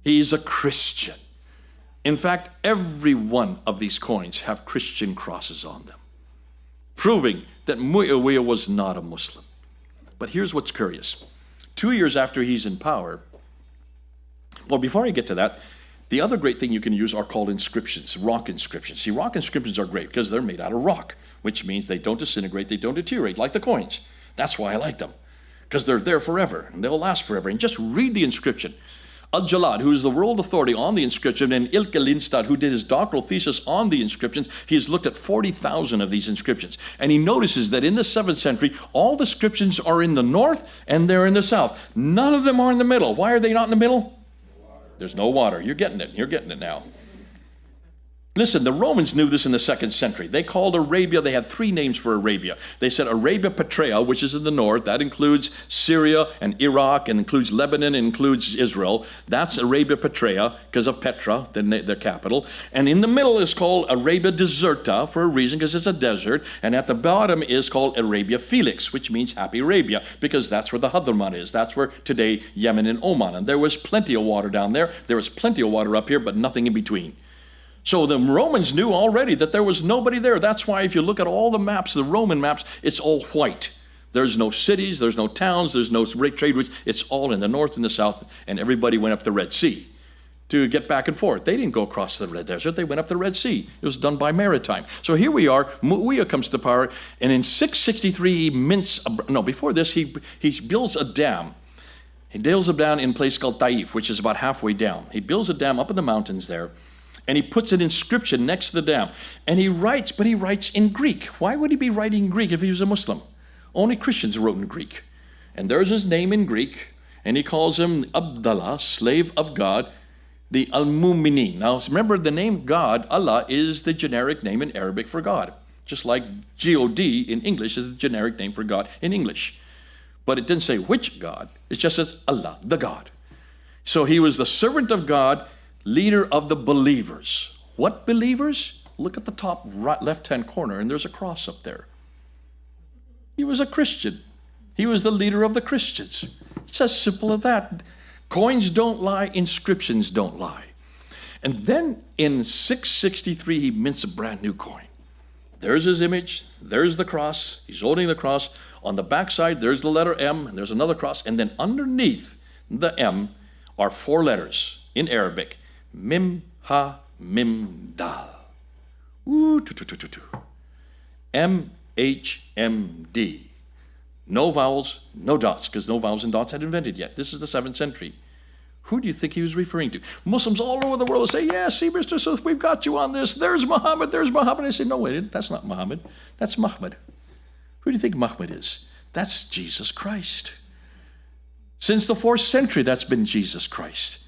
Speaker 2: He's a Christian. In fact, every one of these coins have Christian crosses on them, proving that Muawiya was not a Muslim. But here's what's curious. 2 years after he's in power, well, before I get to that, the other great thing you can use are called inscriptions, rock inscriptions. See, rock inscriptions are great because they're made out of rock, which means they don't disintegrate, they don't deteriorate, like the coins. That's why I like them, because they're there forever, and they'll last forever. And just read the inscription. Al-Jalad, who is the world authority on the inscription, and Ilke Lindstad, who did his doctoral thesis on the inscriptions, he has looked at 40,000 of these inscriptions. And he notices that in the 7th century, all the inscriptions are in the north and they're in the south. None of them are in the middle. Why are they not in the middle? There's no water. You're getting it. You're getting it now. Listen, the Romans knew this in the 2nd century. They called Arabia, they had 3 names for Arabia. They said Arabia Petraea, which is in the north. That includes Syria and Iraq, and includes Lebanon, and includes Israel. That's Arabia Petraea, because of Petra, their capital. And in the middle is called Arabia Deserta, for a reason, because it's a desert. And at the bottom is called Arabia Felix, which means Happy Arabia, because that's where the Hadramaut is. That's where today Yemen and Oman. And there was plenty of water down there. There was plenty of water up here, but nothing in between. So the Romans knew already that there was nobody there. That's why if you look at all the maps, the Roman maps, it's all white. There's no cities, there's no towns, there's no trade routes. It's all in the north and the south, and everybody went up the Red Sea to get back and forth. They didn't go across the Red Desert. They went up the Red Sea. It was done by maritime. So here we are. Muawiya comes to power, and in 663 he mints, before this he builds a dam. He builds a dam in a place called Taif, which is about halfway down. He builds a dam up in the mountains there. And he puts an inscription next to the dam. And he writes, but he writes in Greek. Why would he be writing in Greek if he was a Muslim? Only Christians wrote in Greek. And there's his name in Greek. And he calls him Abdallah, slave of God, the Al-Muminin. Now remember, the name God, Allah, is the generic name in Arabic for God. Just like G-O-D in English is the generic name for God in English. But it didn't say which God. It just says Allah, the God. So he was the servant of God, leader of the believers. What believers? Look at the top right, left-hand corner, and there's a cross up there. He was a Christian. He was the leader of the Christians. It's as simple as that. Coins don't lie, inscriptions don't lie. And then in 663, he mints a brand new coin. There's his image, there's the cross, he's holding the cross. On the backside, there's the letter M, and there's another cross, and then underneath the M are 4 letters in Arabic. Mim, ha, mim, dal. Ooh, MHMD. No vowels, no dots, because no vowels and dots had invented yet. This is the 7th century. Who do you think he was referring to? Muslims all over the world say, yeah, see, Mr. Smith, we've got you on this. There's Muhammad, there's Muhammad. I say, no, wait, that's not Muhammad. That's Muhammad. Who do you think Muhammad is? That's Jesus Christ. Since the 4th century, that's been Jesus Christ.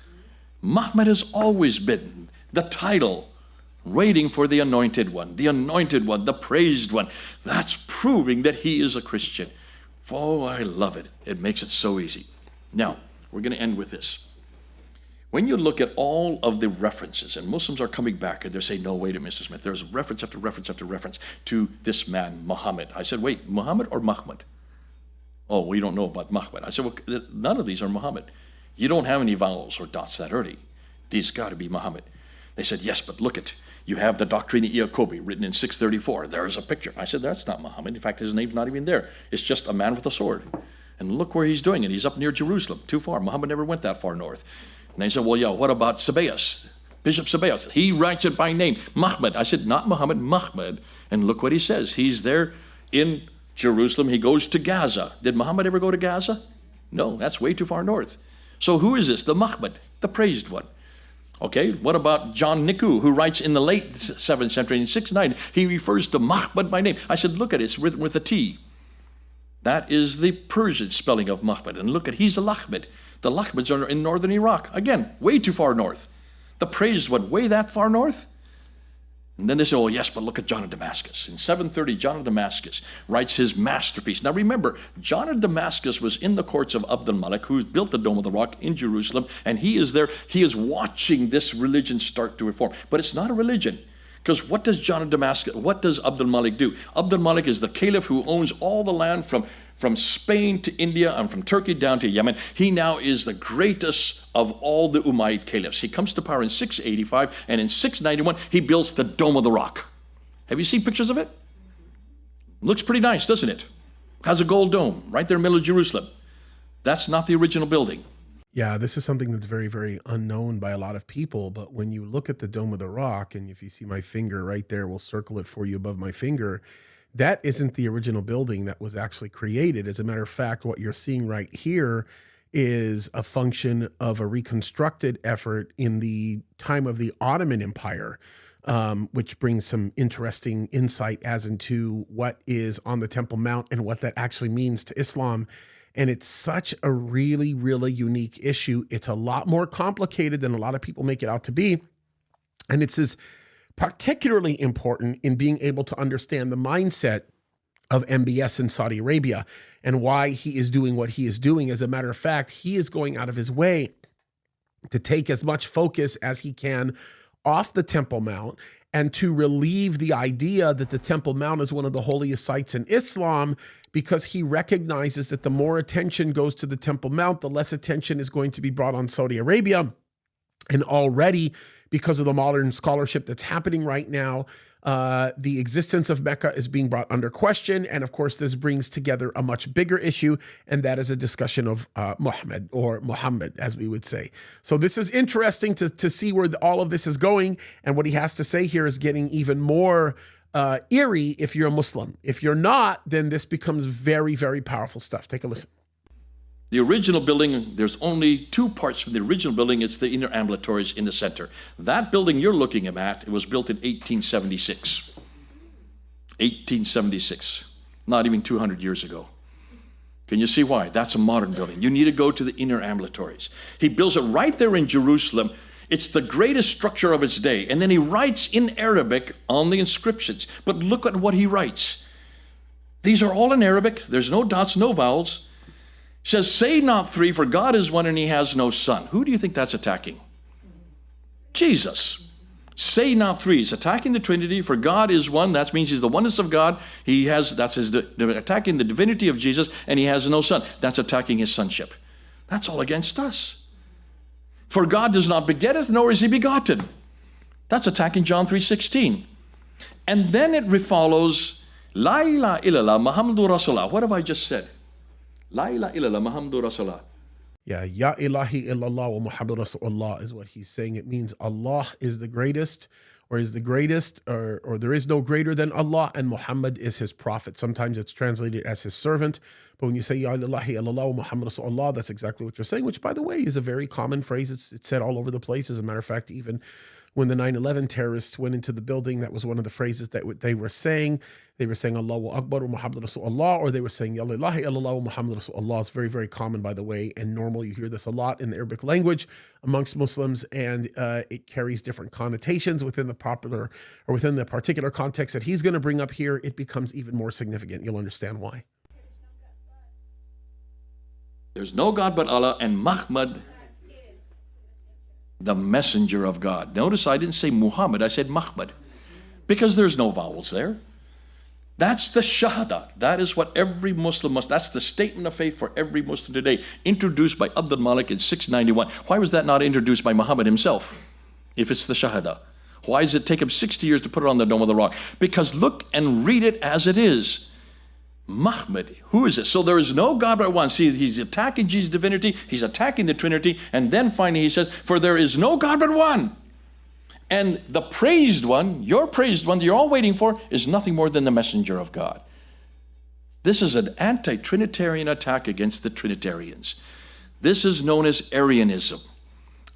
Speaker 2: Muhammad has always been the title, waiting for the anointed one, the praised one. That's proving that he is a Christian. Oh, I love it. It makes it so easy. Now, we're going to end with this. When you look at all of the references, and Muslims are coming back and they're saying, no, wait a minute, Mr. Smith, there's reference after reference after reference to this man, Muhammad. I said, wait, Muhammad or Muhammad? Oh, we don't know about Muhammad. I said, well, none of these are Muhammad. You don't have any vowels or dots that early. These got to be Muhammad. They said, yes, but look at, you have the Doctrine of Jacobi written in 634. There's a picture. I said, that's not Muhammad. In fact, his name's not even there. It's just a man with a sword. And look where he's doing it. He's up near Jerusalem, too far. Muhammad never went that far north. And they said, well, yeah, what about Sabaeus? Bishop Sabaeus. He writes it by name, Muhammad. I said, not Muhammad, Muhammad. And look what he says. He's there in Jerusalem. He goes to Gaza. Did Muhammad ever go to Gaza? No, that's way too far north. So who is this? The Muhammad, the praised one. Okay, what about John Niku, who writes in the late 7th century, in 690, he refers to Muhammad by name. I said, look at it, it's written with a T. That is the Persian spelling of Muhammad. And look at, he's a Lahmid. The Lahmids are in northern Iraq. Again, way too far north. The praised one, way that far north? And then they say, oh yes, but look at John of Damascus. In 730, John of Damascus writes his masterpiece. Now remember, John of Damascus was in the courts of Abd al-Malik, who built the Dome of the Rock in Jerusalem, and he is there, he is watching this religion start to reform. But it's not a religion. Because what does John of Damascus, what does Abd al-Malik do? Abd al-Malik is the caliph who owns all the land from Spain to India and from Turkey down to Yemen. He now is the greatest of all the Umayyad caliphs. He comes to power in 685, and in 691, he builds the Dome of the Rock. Have you seen pictures of it? Looks pretty nice, doesn't it? Has a gold dome right there in the middle of Jerusalem. That's not the original building.
Speaker 1: Yeah, this is something that's very, very unknown by a lot of people. But when you look at the Dome of the Rock, and if you see my finger right there, we'll circle it for you above my finger, that isn't the original building that was actually created. As a matter of fact, what you're seeing right here is a function of a reconstructed effort in the time of the Ottoman Empire, which brings some interesting insight as into what is on the Temple Mount and what that actually means to Islam. And it's such a really, really unique issue. It's a lot more complicated than a lot of people make it out to be. And it's as particularly important in being able to understand the mindset of MBS in Saudi Arabia and why he is doing what he is doing. As a matter of fact, he is going out of his way to take as much focus as he can off the Temple Mount and to relieve the idea that the Temple Mount is one of the holiest sites in Islam, because he recognizes that the more attention goes to the Temple Mount, the less attention is going to be brought on Saudi Arabia. And already, because of the modern scholarship that's happening right now, the existence of Mecca is being brought under question. And of course, this brings together a much bigger issue, and that is a discussion of Muhammad, or Muhammad, as we would say. So this is interesting to see where all of this is going. And what he has to say here is getting even more eerie if you're a Muslim. If you're not, then this becomes very, very powerful stuff. Take a listen.
Speaker 2: The original building, there's only two parts from the original building. It's the inner ambulatories in the center. That building you're looking at, it was built in 1876. 1876, not even 200 years ago. Can you see why? That's a modern building. You need to go to the inner ambulatories. He builds it right there in Jerusalem. It's the greatest structure of its day. And then he writes in Arabic on the inscriptions. But look at what he writes. These are all in Arabic. There's no dots, no vowels. He says, say not three, for God is one and he has no son. Who do you think that's attacking? Jesus. Say not three. He's attacking the Trinity, for God is one. That means he's the oneness of God. That's attacking the divinity of Jesus, and he has no son. That's attacking his sonship. That's all against us. For God does not begetteth, nor is he begotten. That's attacking John 3:16. And then it follows, La ilaha illallah Muhammadur Rasulullah. What have I just said? La ilaha illallah Muhammadur Rasulullah.
Speaker 1: Yeah, Ya ilahi illallah wa Muhammadur Rasulullah is what he's saying. It means Allah is the greatest, or is the greatest, or there is no greater than Allah, and Muhammad is his prophet. Sometimes it's translated as his servant. But when you say, Ya ilahi illallah wa Muhammad Rasulullah, that's exactly what you're saying, which, by the way, is a very common phrase. It's said all over the place. As a matter of fact, even when the 9/11 terrorists went into the building, that was one of the phrases that they were saying. They were saying Allahu Akbar wa Muhammad Rasulullah, or they were saying Ya ilahi illallah wa Muhammad Rasulullah. It's very, very common, by the way, and normal. You hear this a lot in the Arabic language amongst Muslims, and it carries different connotations within the popular, or within the particular context that he's going to bring up here. It becomes even more significant. You'll understand why.
Speaker 2: There's no God but Allah, and Muhammad, the messenger of God. Notice I didn't say Muhammad, I said Muhammad, because there's no vowels there. That's the shahada. That is what every Muslim must, that's the statement of faith for every Muslim today, introduced by Abdul Malik in 691. Why was that not introduced by Muhammad himself, if it's the shahada? Why does it take him 60 years to put it on the Dome of the Rock? Because look and read it as it is. Muhammad, who is it? So there is no God but one. See, he's attacking Jesus' divinity, he's attacking the Trinity, and then finally he says, for there is no God but one. And the praised one, your praised one that you're all waiting for, is nothing more than the messenger of God. This is an anti-Trinitarian attack against the Trinitarians. This is known as Arianism.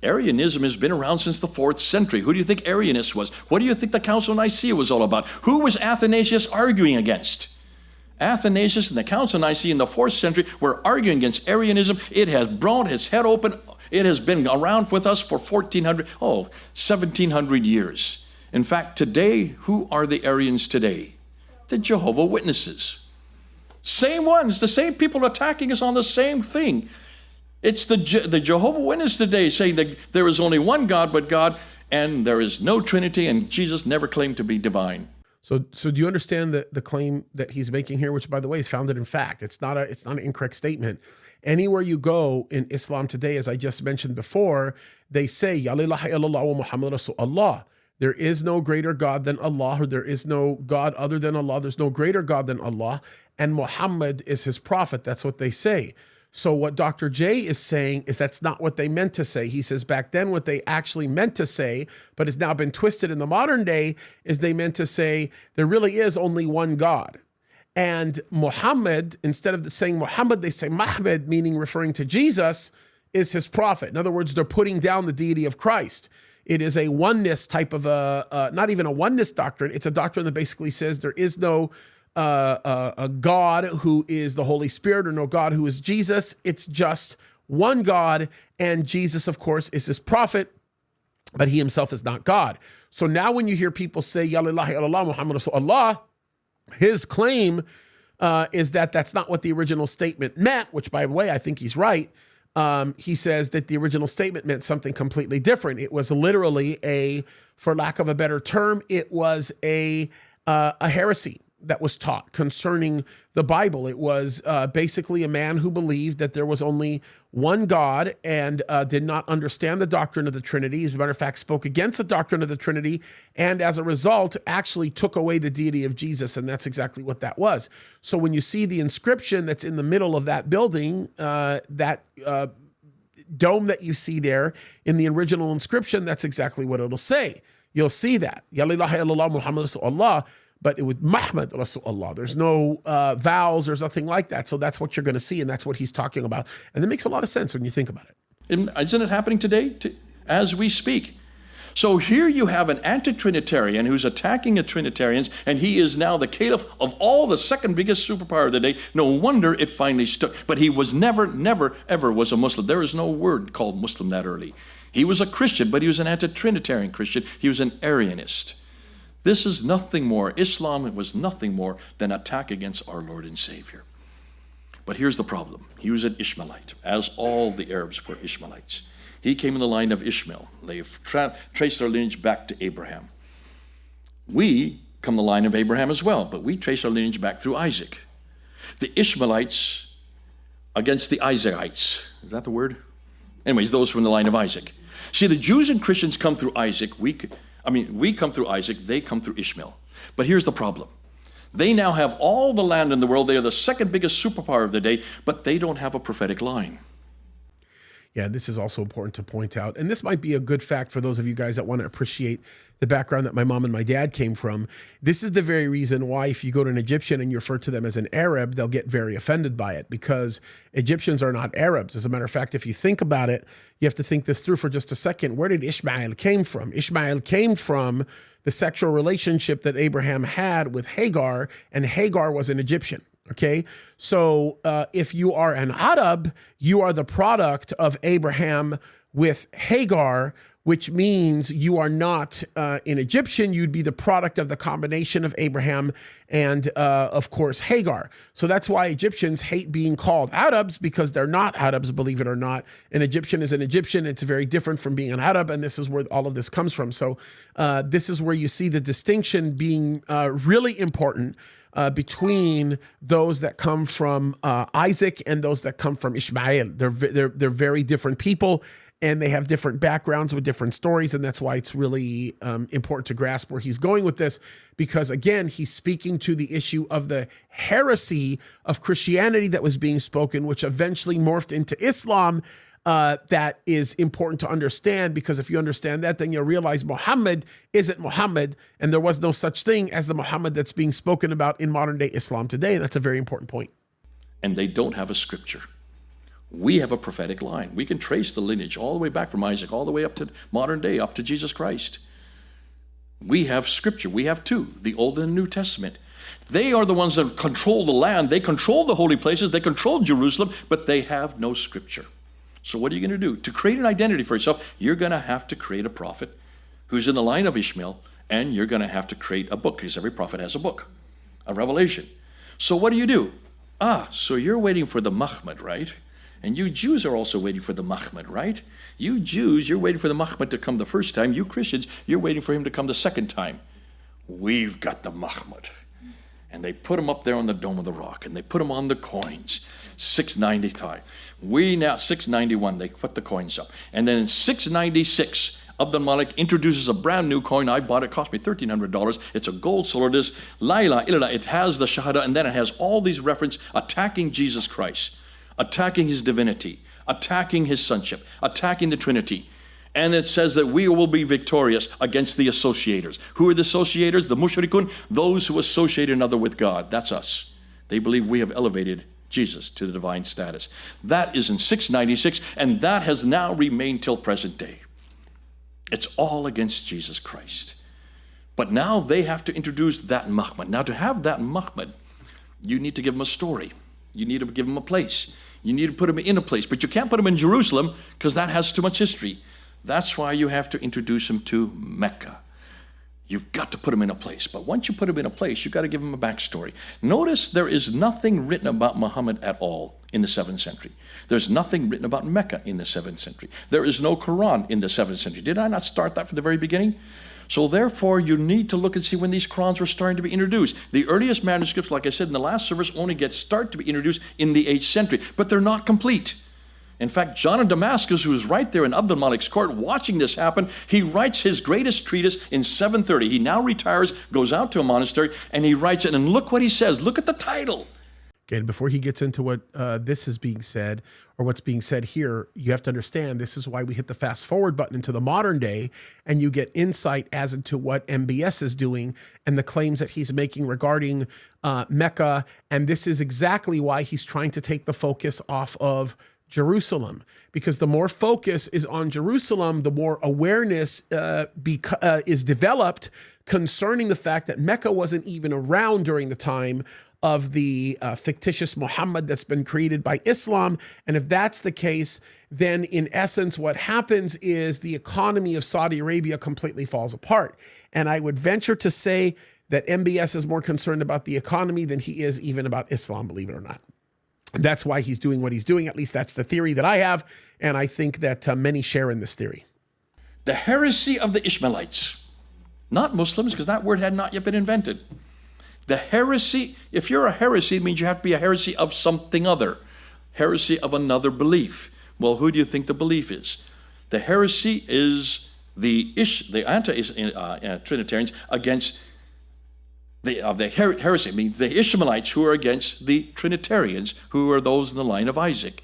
Speaker 2: Arianism has been around since the 4th century. Who do you think Arianist was? What do you think the Council of Nicaea was all about? Who was Athanasius arguing against? Athanasius and the Council of Nicaea in the 4th century were arguing against Arianism. It has blown its head open. It has been around with us for 1700 years. In fact, today, who are the Arians today? The Jehovah's Witnesses. Same ones, the same people attacking us on the same thing. It's the Jehovah's Witnesses today saying that there is only one God but God, and there is no Trinity, and Jesus never claimed to be divine.
Speaker 1: So do you understand the claim that he's making here, which, by the way, is founded in fact? It's not an incorrect statement. Anywhere you go in Islam today, as I just mentioned before, they say, Ya ilaha illallah wa Muhammad Rasulullah. There is no greater God than Allah, or there is no God other than Allah. There's no greater God than Allah, and Muhammad is his prophet. That's what they say. So what Dr. J is saying is that's not what they meant to say. He says back then what they actually meant to say, but has now been twisted in the modern day, is they meant to say there really is only one God. And Muhammad, instead of saying Muhammad, they say Mahmed, meaning referring to Jesus, is his prophet. In other words, they're putting down the deity of Christ. It is a oneness type of not even a oneness doctrine. It's a doctrine that basically says there is no a God who is the Holy Spirit, or no God who is Jesus. It's just one God, and Jesus, of course, is his prophet, but he himself is not God. So now when you hear people say, Ya ilaha illallah Muhammad Rasulullah, his claim is that that's not what the original statement meant, which, by the way, I think he's right. He says that the original statement meant something completely different. It was literally for lack of a better term, it was a heresy that was taught concerning the Bible. It was basically a man who believed that there was only one God and did not understand the doctrine of the Trinity. As a matter of fact, spoke against the doctrine of the Trinity, and as a result, actually took away the deity of Jesus, and that's exactly what that was. So when you see the inscription that's in the middle of that building, that dome that you see there in the original inscription, that's exactly what it'll say. You'll see that. Ya ilaha illallah Muhammad Rasulullah, but it was Muhammad Rasulullah. There's no vowels, there's nothing like that. So that's what you're going to see, and that's what he's talking about. And that makes a lot of sense when you think about it.
Speaker 2: Isn't it happening today as we speak? So here you have an anti-Trinitarian who's attacking the Trinitarians, and he is now the caliph of all, the second biggest superpower of the day. No wonder it finally stuck. But he was never, ever was a Muslim. There is no word called Muslim that early. He was a Christian, but he was an anti-Trinitarian Christian. He was an Arianist. This is nothing more. Islam was nothing more than attack against our Lord and Savior. But here's the problem. He was an Ishmaelite, as all the Arabs were Ishmaelites. He came in the line of Ishmael. They traced their lineage back to Abraham. We come the line of Abraham as well, but we trace our lineage back through Isaac. The Ishmaelites against the Isaacites. Is that the word? Anyways, those from the line of Isaac. See, the Jews and Christians come through Isaac. We come through Isaac, they come through Ishmael. But here's the problem. They now have all the land in the world. They are the second biggest superpower of the day, but they don't have a prophetic line.
Speaker 1: Yeah, this is also important to point out. And this might be a good fact for those of you guys that want to appreciate the background that my mom and my dad came from. This is the very reason why if you go to an Egyptian and you refer to them as an Arab, they'll get very offended by it, because Egyptians are not Arabs. As a matter of fact, if you think about it, you have to think this through for just a second. Where did Ishmael came from? Ishmael came from the sexual relationship that Abraham had with Hagar, and Hagar was an Egyptian. Okay, so if you are an Arab, you are the product of Abraham with Hagar, which means you are not an Egyptian. You'd be the product of the combination of Abraham and, of course, Hagar. So that's why Egyptians hate being called Arabs, because they're not Arabs, believe it or not. An Egyptian is an Egyptian. It's very different from being an Arab, and this is where all of this comes from. So this is where you see the distinction being really important between those that come from Isaac and those that come from Ishmael. They're very different people, and they have different backgrounds with different stories, and that's why it's really important to grasp where he's going with this, because again, he's speaking to the issue of the heresy of Christianity that was being spoken, which eventually morphed into Islam. That is important to understand, because if you understand that, then you'll realize Muhammad isn't Muhammad, and there was no such thing as the Muhammad that's being spoken about in modern day Islam today. And that's a very important point.
Speaker 2: And they don't have a scripture. We have a prophetic line. We can trace the lineage all the way back from Isaac, all the way up to modern day, up to Jesus Christ. We have scripture. We have two, the Old and the New Testament. They are the ones that control the land. They control the holy places. They control Jerusalem, but they have no scripture. So what are you going to do? To create an identity for yourself, you're going to have to create a prophet who's in the line of Ishmael, and you're going to have to create a book, because every prophet has a book, a revelation. So what do? So you're waiting for the Muhammad, right? And you Jews are also waiting for the Muhammad, right? You Jews, you're waiting for the Muhammad to come the first time. You Christians, you're waiting for him to come the second time. We've got the Muhammad. And they put him up there on the Dome of the Rock, and they put him on the coins. 695. We now, 691, they put the coins up. And then in 696, Abdul Malik introduces a brand new coin. I bought it, cost me $1,300. It's a gold solid. It is La ilaha illallah. It has the Shahada, and then it has all these references attacking Jesus Christ, attacking his divinity, attacking his sonship, attacking the Trinity. And it says that we will be victorious against the associators. Who are the associators? The mushrikun, those who associate another with God. That's us. They believe we have elevated Jesus to the divine status. That is in 696, and that has now remained till present day. It's all against Jesus Christ. But now they have to introduce that Muhammad. Now to have that Muhammad, you need to give him a story. You need to give him a place. You need to put him in a place. But you can't put him in Jerusalem, because that has too much history. That's why you have to introduce him to Mecca. You've got to put him in a place. But once you put him in a place, you've got to give him a backstory. Notice there is nothing written about Muhammad at all in the 7th century. There's nothing written about Mecca in the 7th century. There is no Quran in the 7th century. Did I not start that from the very beginning? So therefore, you need to look and see when these Qurans were starting to be introduced. The earliest manuscripts, like I said in the last service, only start to be introduced in the 8th century, but they're not complete. In fact, John of Damascus, who was right there in Abdul Malik's court watching this happen, he writes his greatest treatise in 730. He now retires, goes out to a monastery, and he writes it. And look what he says. Look at the title.
Speaker 1: Okay, and before he gets into what this is being said, or what's being said here, you have to understand this is why we hit the fast forward button into the modern day, and you get insight as into what MBS is doing and the claims that he's making regarding Mecca. And this is exactly why he's trying to take the focus off of Jerusalem, because the more focus is on Jerusalem, the more awareness is developed concerning the fact that Mecca wasn't even around during the time of the fictitious Muhammad that's been created by Islam. And if that's the case, then in essence, what happens is the economy of Saudi Arabia completely falls apart. And I would venture to say that MBS is more concerned about the economy than he is even about Islam, believe it or not. That's why he's doing what he's doing. At least that's the theory that I have. And I think that many share in this theory.
Speaker 2: The heresy of the Ishmaelites. Not Muslims, because that word had not yet been invented. The heresy, if you're a heresy, it means you have to be a heresy of something other. Heresy of another belief. Well, who do you think the belief is? The heresy is the anti-Trinitarians against the heresy, means the Ishmaelites who are against the Trinitarians, who are those in the line of Isaac.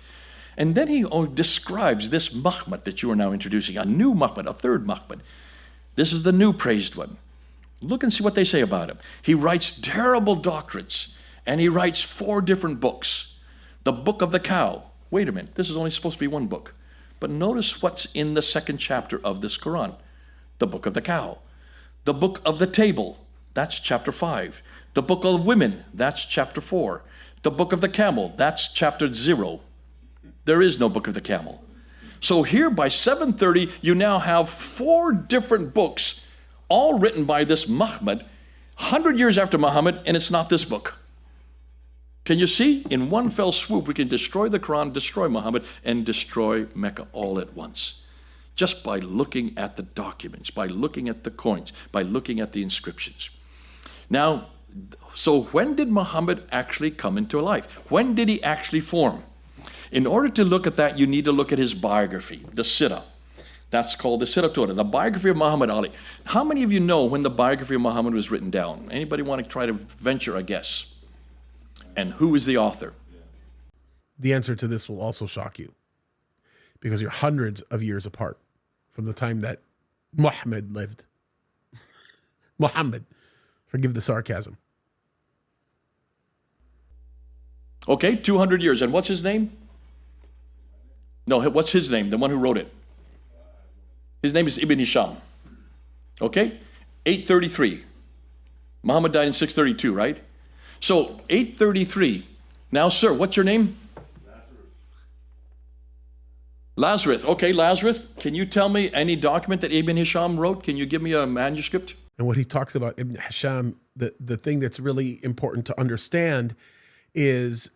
Speaker 2: And then he describes this Muhammad that you are now introducing, a new Muhammad, a third Muhammad. This is the new praised one. Look and see what they say about him. He writes terrible doctrines, and he writes 4 different books. The Book of the Cow. Wait a minute, this is only supposed to be one book. But notice what's in the 2nd chapter of this Quran. The Book of the Cow. The Book of the Table. That's chapter 5. The Book of Women. That's chapter 4. The Book of the Camel. That's chapter 0. There is no Book of the Camel. So here by 730, you now have 4 different books, all written by this Muhammad, 100 years after Muhammad, and it's not this book. Can you see? In one fell swoop, we can destroy the Quran, destroy Muhammad, and destroy Mecca all at once. Just by looking at the documents, by looking at the coins, by looking at the inscriptions. Now, so when did Muhammad actually come into life? When did he actually form? In order to look at that, you need to look at his biography, the Sirah. That's called the Sirah Torah, the biography of Muhammad Ali. How many of you know when the biography of Muhammad was written down? Anybody want to try to venture a guess? And who is the author?
Speaker 1: The answer to this will also shock you, because you're hundreds of years apart from the time that Muhammad lived. Muhammad, forgive the sarcasm.
Speaker 2: Okay, 200 years. And what's his name? No, what's his name? The one who wrote it. His name is Ibn Hisham. Okay? 833. Muhammad died in 632, right? So, 833. Now, sir, what's your name? Lazarus. Okay, Lazarus. Can you tell me any document that Ibn Hisham wrote? Can you give me a manuscript?
Speaker 1: And what he talks about, Ibn Hisham, the thing that's really important to understand is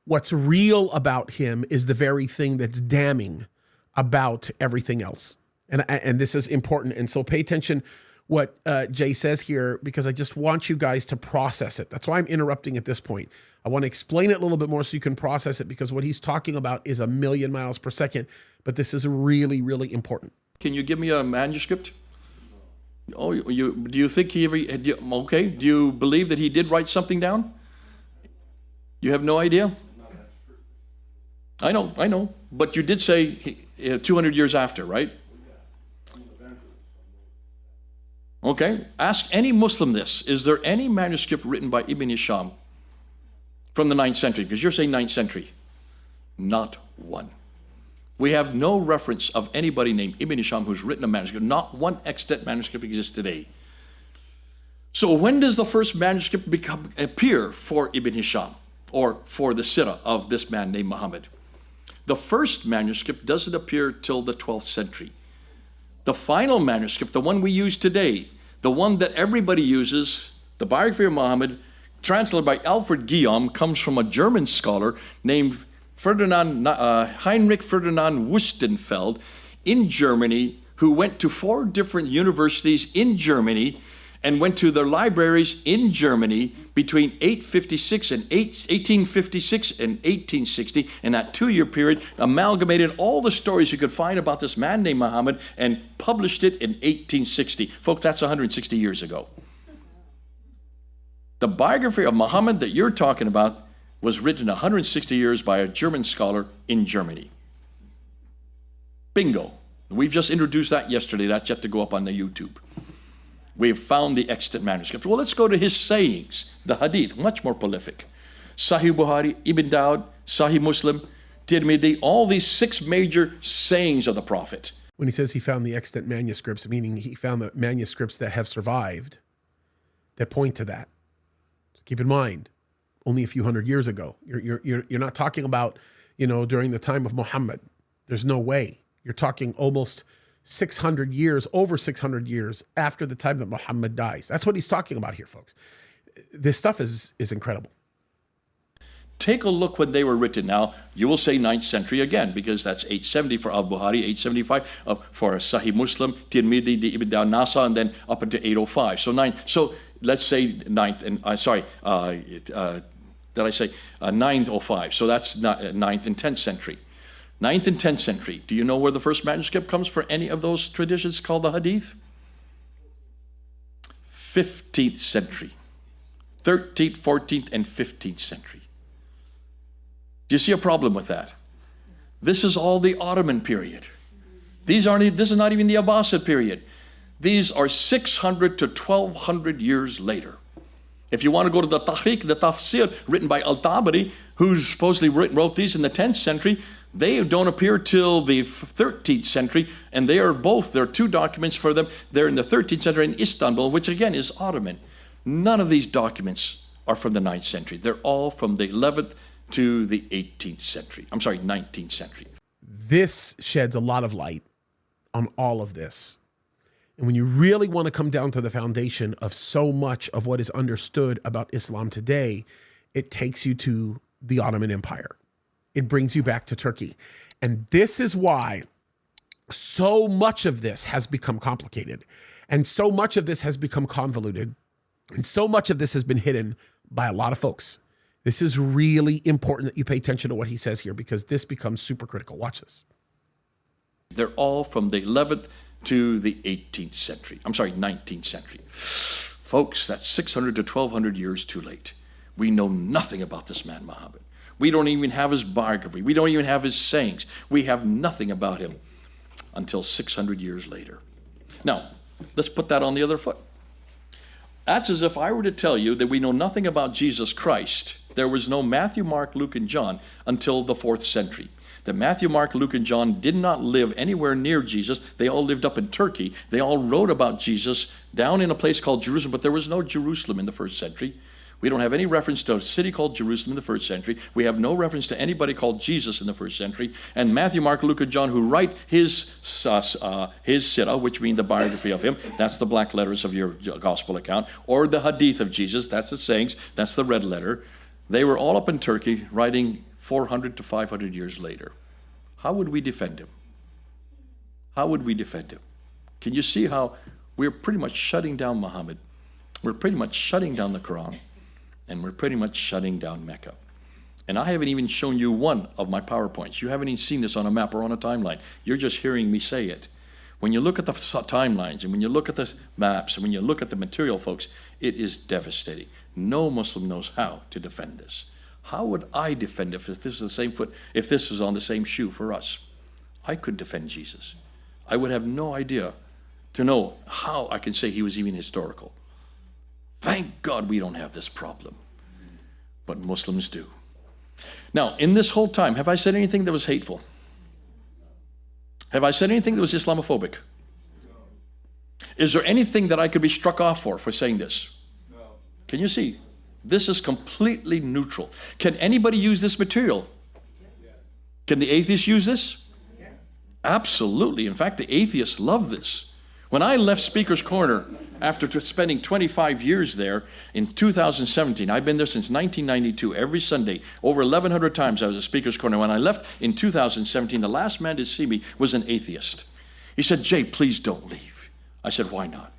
Speaker 1: what's real about him is the very thing that's damning about everything else. And this is important. And so pay attention what Jay says here, because I just want you guys to process it. That's why I'm interrupting at this point. I want to explain it a little bit more so you can process it, because what he's talking about is 1,000,000 miles per second, but this is really, really important.
Speaker 2: Can you give me a manuscript? Oh, do you think he ever, okay, do you believe that he did write something down? You have no idea? I know, but you did say 200 years after, right? Okay, ask any Muslim this. Is there any manuscript written by Ibn Hisham from the 9th century? Because you're saying 9th century. Not one. We have no reference of anybody named Ibn Hisham who's written a manuscript. Not one extant manuscript exists today. So when does the first manuscript appear for Ibn Hisham, or for the Sirah of this man named Muhammad? The first manuscript doesn't appear till the 12th century. The final manuscript, the one we use today, the one that everybody uses, the biography of Muhammad, translated by Alfred Guillaume, comes from a German scholar named Heinrich Ferdinand Wustenfeld in Germany, who went to 4 different universities in Germany and went to their libraries in Germany between 1856 and 1860, and that 2-year period amalgamated all the stories you could find about this man named Muhammad and published it in 1860. Folks, that's 160 years ago. The biography of Muhammad that you're talking about was written 160 years by a German scholar in Germany. Bingo. We've just introduced that yesterday. That's yet to go up on the YouTube. We have found the extant manuscript. Well, let's go to his sayings, the Hadith, much more prolific. Sahih Bukhari, Ibn Dawud, Sahih Muslim, Tirmidhi, all these 6 major sayings of the Prophet.
Speaker 1: When he says he found the extant manuscripts, meaning he found the manuscripts that have survived that point to that. So keep in mind, only a few hundred years ago. You're not talking about, during the time of Muhammad. There's no way. You're talking almost 600 years, over 600 years after the time that Muhammad dies. That's what he's talking about here, folks. This stuff is incredible.
Speaker 2: Take a look when they were written. Now, you will say 9th century again, because that's 870 for Al-Bukhari, 875 for Sahih Muslim, Tirmidhi, the Ibn Dawud, Nasa, and then up into 805. So let's say 9th, and did I say 905? So that's 9th and 10th century. 9th and 10th century. Do you know where the first manuscript comes for any of those traditions called the Hadith? 15th century. 13th, 14th, and 15th century. Do you see a problem with that? This is all the Ottoman period. This is not even the Abbasid period. These are 600 to 1200 years later. If you want to go to the Tahriq, the Tafsir, written by Al-Tabari, who supposedly wrote these in the 10th century, they don't appear till the 13th century, and there are two documents for them. They're in the 13th century in Istanbul, which again is Ottoman. None of these documents are from the 9th century. They're all from the 11th to the 19th century.
Speaker 1: This sheds a lot of light on all of this. And when you really want to come down to the foundation of so much of what is understood about Islam today, it takes you to the Ottoman Empire. It brings you back to Turkey. And this is why so much of this has become complicated, and so much of this has become convoluted, and so much of this has been hidden by a lot of folks. This is really important that you pay attention to what he says here, because this becomes super critical. Watch this.
Speaker 2: They're all from the 11th to the 19th century. Folks, that's 600 to 1200 years too late. We know nothing about this man, Muhammad. We don't even have his biography. We don't even have his sayings. We have nothing about him until 600 years later. Now, let's put that on the other foot. That's as if I were to tell you that we know nothing about Jesus Christ. There was no Matthew, Mark, Luke, and John until the 4th century. That Matthew, Mark, Luke, and John did not live anywhere near Jesus. They all lived up in Turkey. They all wrote about Jesus down in a place called Jerusalem, but there was no Jerusalem in the 1st century. We don't have any reference to a city called Jerusalem in the 1st century. We have no reference to anybody called Jesus in the 1st century. And Matthew, Mark, Luke, and John, who write his sirah, which means the biography of him, that's the black letters of your gospel account, or the Hadith of Jesus, that's the sayings, that's the red letter. They were all up in Turkey writing 400 to 500 years later. How would we defend him? How would we defend him? Can you see how we're pretty much shutting down Muhammad? We're pretty much shutting down the Quran, and we're pretty much shutting down Mecca. And I haven't even shown you one of my PowerPoints. You haven't even seen this on a map or on a timeline. You're just hearing me say it. When you look at the timelines, and when you look at the maps, and when you look at the material, folks, it is devastating. No Muslim knows how to defend this. How would I defend it if this is the same foot, if this was on the same shoe for us? I couldn't defend Jesus. I would have no idea to know how I can say he was even historical. Thank God we don't have this problem. But Muslims do. Now, in this whole time, have I said anything that was hateful? Have I said anything that was Islamophobic? Is there anything that I could be struck off for saying this? No. Can you see? This is completely neutral. Can anybody use this material? Yes. Can the atheists use this? Yes. Absolutely. In fact, the atheists love this. When I left Speaker's Corner after spending 25 years there in 2017, I've been there since 1992, every Sunday, over 1,100 times I was at Speaker's Corner. When I left in 2017, the last man to see me was an atheist. He said, "Jay, please don't leave." I said, "Why not?"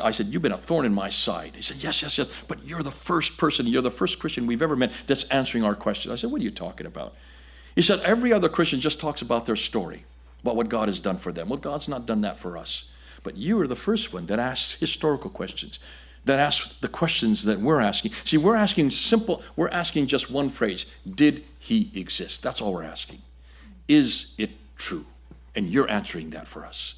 Speaker 2: I said, "You've been a thorn in my side." He said, yes, but you're the first person, you're the first Christian we've ever met that's answering our question. I said, "What are you talking about?" He said, "Every other Christian just talks about their story, about what God has done for them. Well, God's not done that for us. But you are the first one that asks historical questions, that asks the questions that we're asking." See, we're asking just one phrase: did he exist? That's all we're asking. Is it true? And you're answering that for us.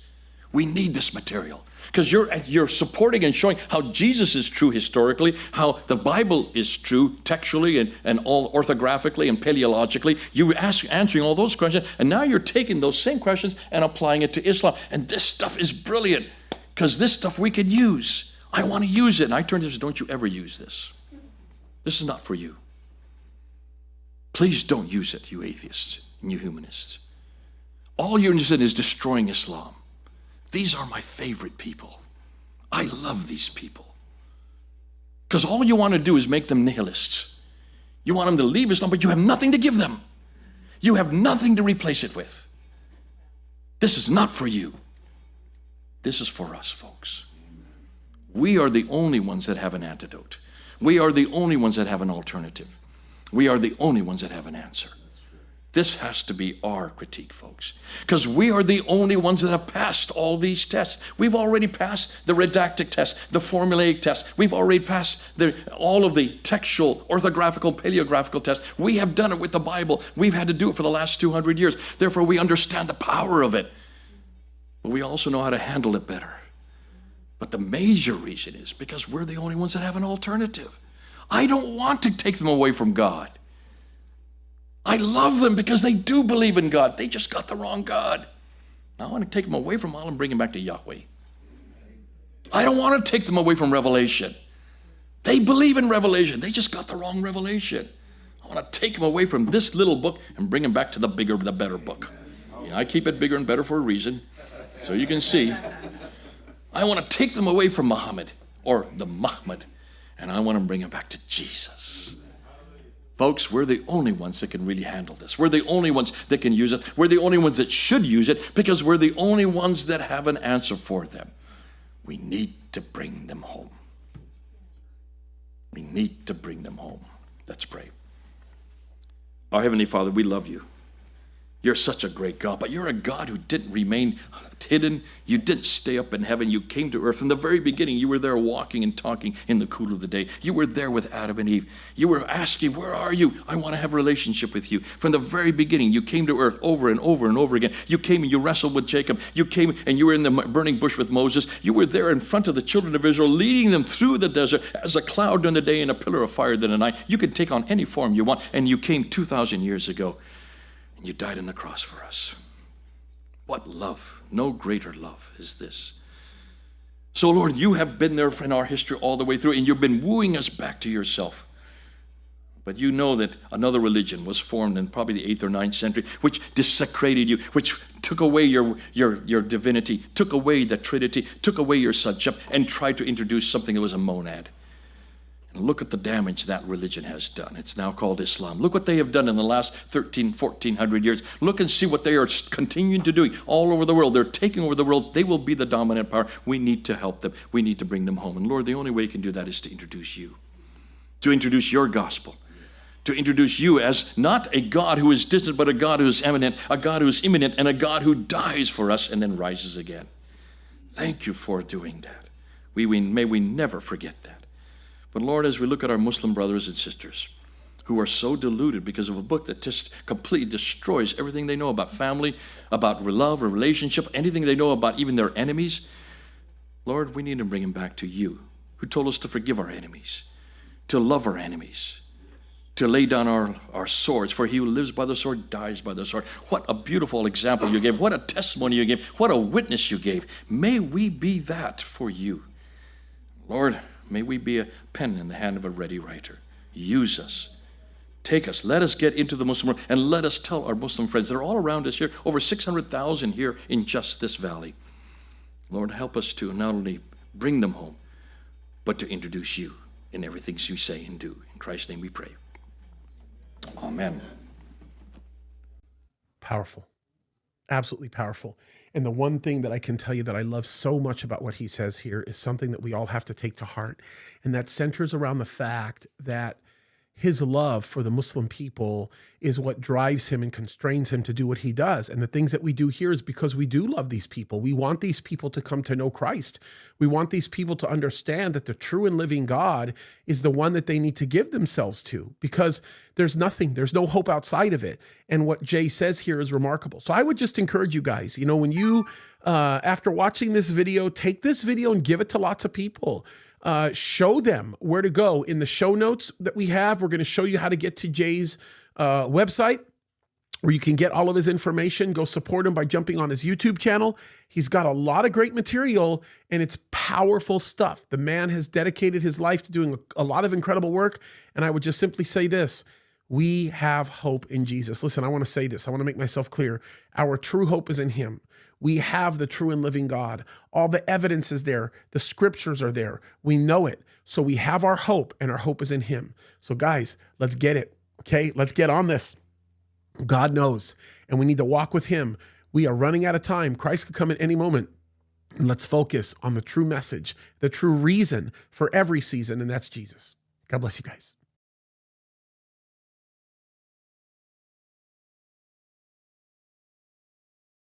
Speaker 2: We need this material because you're supporting and showing how Jesus is true historically, how the Bible is true textually and all orthographically and paleologically. You answering all those questions, and now you're taking those same questions and applying it to Islam. And this stuff is brilliant because this stuff we could use. I want to use it. And I turned to him and said, "Don't you ever use this. This is not for you. Please don't use it, you atheists and you humanists. All you're interested in is destroying Islam. These are my favorite people. I love these people. Because all you want to do is make them nihilists. You want them to leave Islam, but you have nothing to give them. You have nothing to replace it with. This is not for you. This is for us, folks. We are the only ones that have an antidote. We are the only ones that have an alternative. We are the only ones that have an answer. This has to be our critique, folks, because we are the only ones that have passed all these tests. We've already passed the redactic test, the formulaic test. We've already passed all of the textual, orthographical, paleographical tests. We have done it with the Bible. We've had to do it for the last 200 years. Therefore, we understand the power of it. But we also know how to handle it better. But the major reason is because we're the only ones that have an alternative. I don't want to take them away from God. I love them because they do believe in God. They just got the wrong God. I want to take them away from Allah and bring them back to Yahweh. I don't want to take them away from Revelation. They believe in Revelation. They just got the wrong Revelation. I want to take them away from this little book and bring them back to the bigger, the better book. I keep it bigger and better for a reason, so you can see. I want to take them away from Muhammad or the Muhammad, and I want to bring them back to Jesus. Folks, we're the only ones that can really handle this. We're the only ones that can use it. We're the only ones that should use it because we're the only ones that have an answer for them. We need to bring them home. We need to bring them home. Let's pray. Our Heavenly Father, we love you. You're such a great God, but you're a God who didn't remain hidden. You didn't stay up in heaven. You came to earth. From the very beginning, you were there walking and talking in the cool of the day. You were there with Adam and Eve. You were asking, where are you? I want to have a relationship with you. From the very beginning, you came to earth over and over and over again. You came and you wrestled with Jacob. You came and you were in the burning bush with Moses. You were there in front of the children of Israel, leading them through the desert as a cloud during the day and a pillar of fire during the night. You could take on any form you want, and you came 2,000 years ago. You died on the cross for us. What love, no greater love is this. So Lord, you have been there in our history all the way through, and you've been wooing us back to yourself. But you know that another religion was formed in probably the 8th or 9th century, which desecrated you, which took away your divinity, took away the Trinity, took away your sonship, and tried to introduce something that was a monad. And look at the damage that religion has done. It's now called Islam. Look what they have done in the last 1,400 years. Look and see what they are continuing to do all over the world. They're taking over the world. They will be the dominant power. We need to help them. We need to bring them home. And Lord, the only way you can do that is to introduce you, to introduce your gospel, to introduce you as not a God who is distant, but a God who is eminent, a God who is imminent, and a God who dies for us and then rises again. Thank you for doing that. May we never forget that. But Lord, as we look at our Muslim brothers and sisters who are so deluded because of a book that just completely destroys everything they know about family, about love or relationship, anything they know about even their enemies, Lord, we need to bring them back to you, who told us to forgive our enemies, to love our enemies, to lay down our swords, for he who lives by the sword dies by the sword. What a beautiful example you gave. What a testimony you gave. What a witness you gave. May we be that for you. Lord, may we be a pen in the hand of a ready writer. Use us. Take us. Let us get into the Muslim world, and let us tell our Muslim friends that are all around us here, over 600,000 here in just this valley. Lord, help us to not only bring them home, but to introduce you in everything you say and do. In Christ's name we pray. Amen.
Speaker 1: Powerful. Absolutely powerful. And the one thing that I can tell you that I love so much about what he says here is something that we all have to take to heart. And that centers around the fact that his love for the Muslim people is what drives him and constrains him to do what he does. And the things that we do here is because we do love these people. We want these people to come to know Christ. We want these people to understand that the true and living God is the one that they need to give themselves to, because there's no hope outside of it. And what Jay says here is remarkable. So I would just encourage you guys, when you, after watching this video, take this video and give it to lots of people. Show them where to go. In the show notes that we have, we're going to show you how to get to Jay's website, where you can get all of his information. Go support him by jumping on his YouTube channel. He's got a lot of great material, and it's powerful stuff. The man has dedicated his life to doing a lot of incredible work, and I would just simply say this: we have hope in Jesus. Listen, I want to say this. I want to make myself clear. Our true hope is in him. We have the true and living God. All the evidence is there. The scriptures are there. We know it. So we have our hope, and our hope is in him. So guys, let's get it. Okay, let's get on this. God knows, and we need to walk with him. We are running out of time. Christ could come at any moment. And let's focus on the true message, the true reason for every season, and that's Jesus. God bless you guys.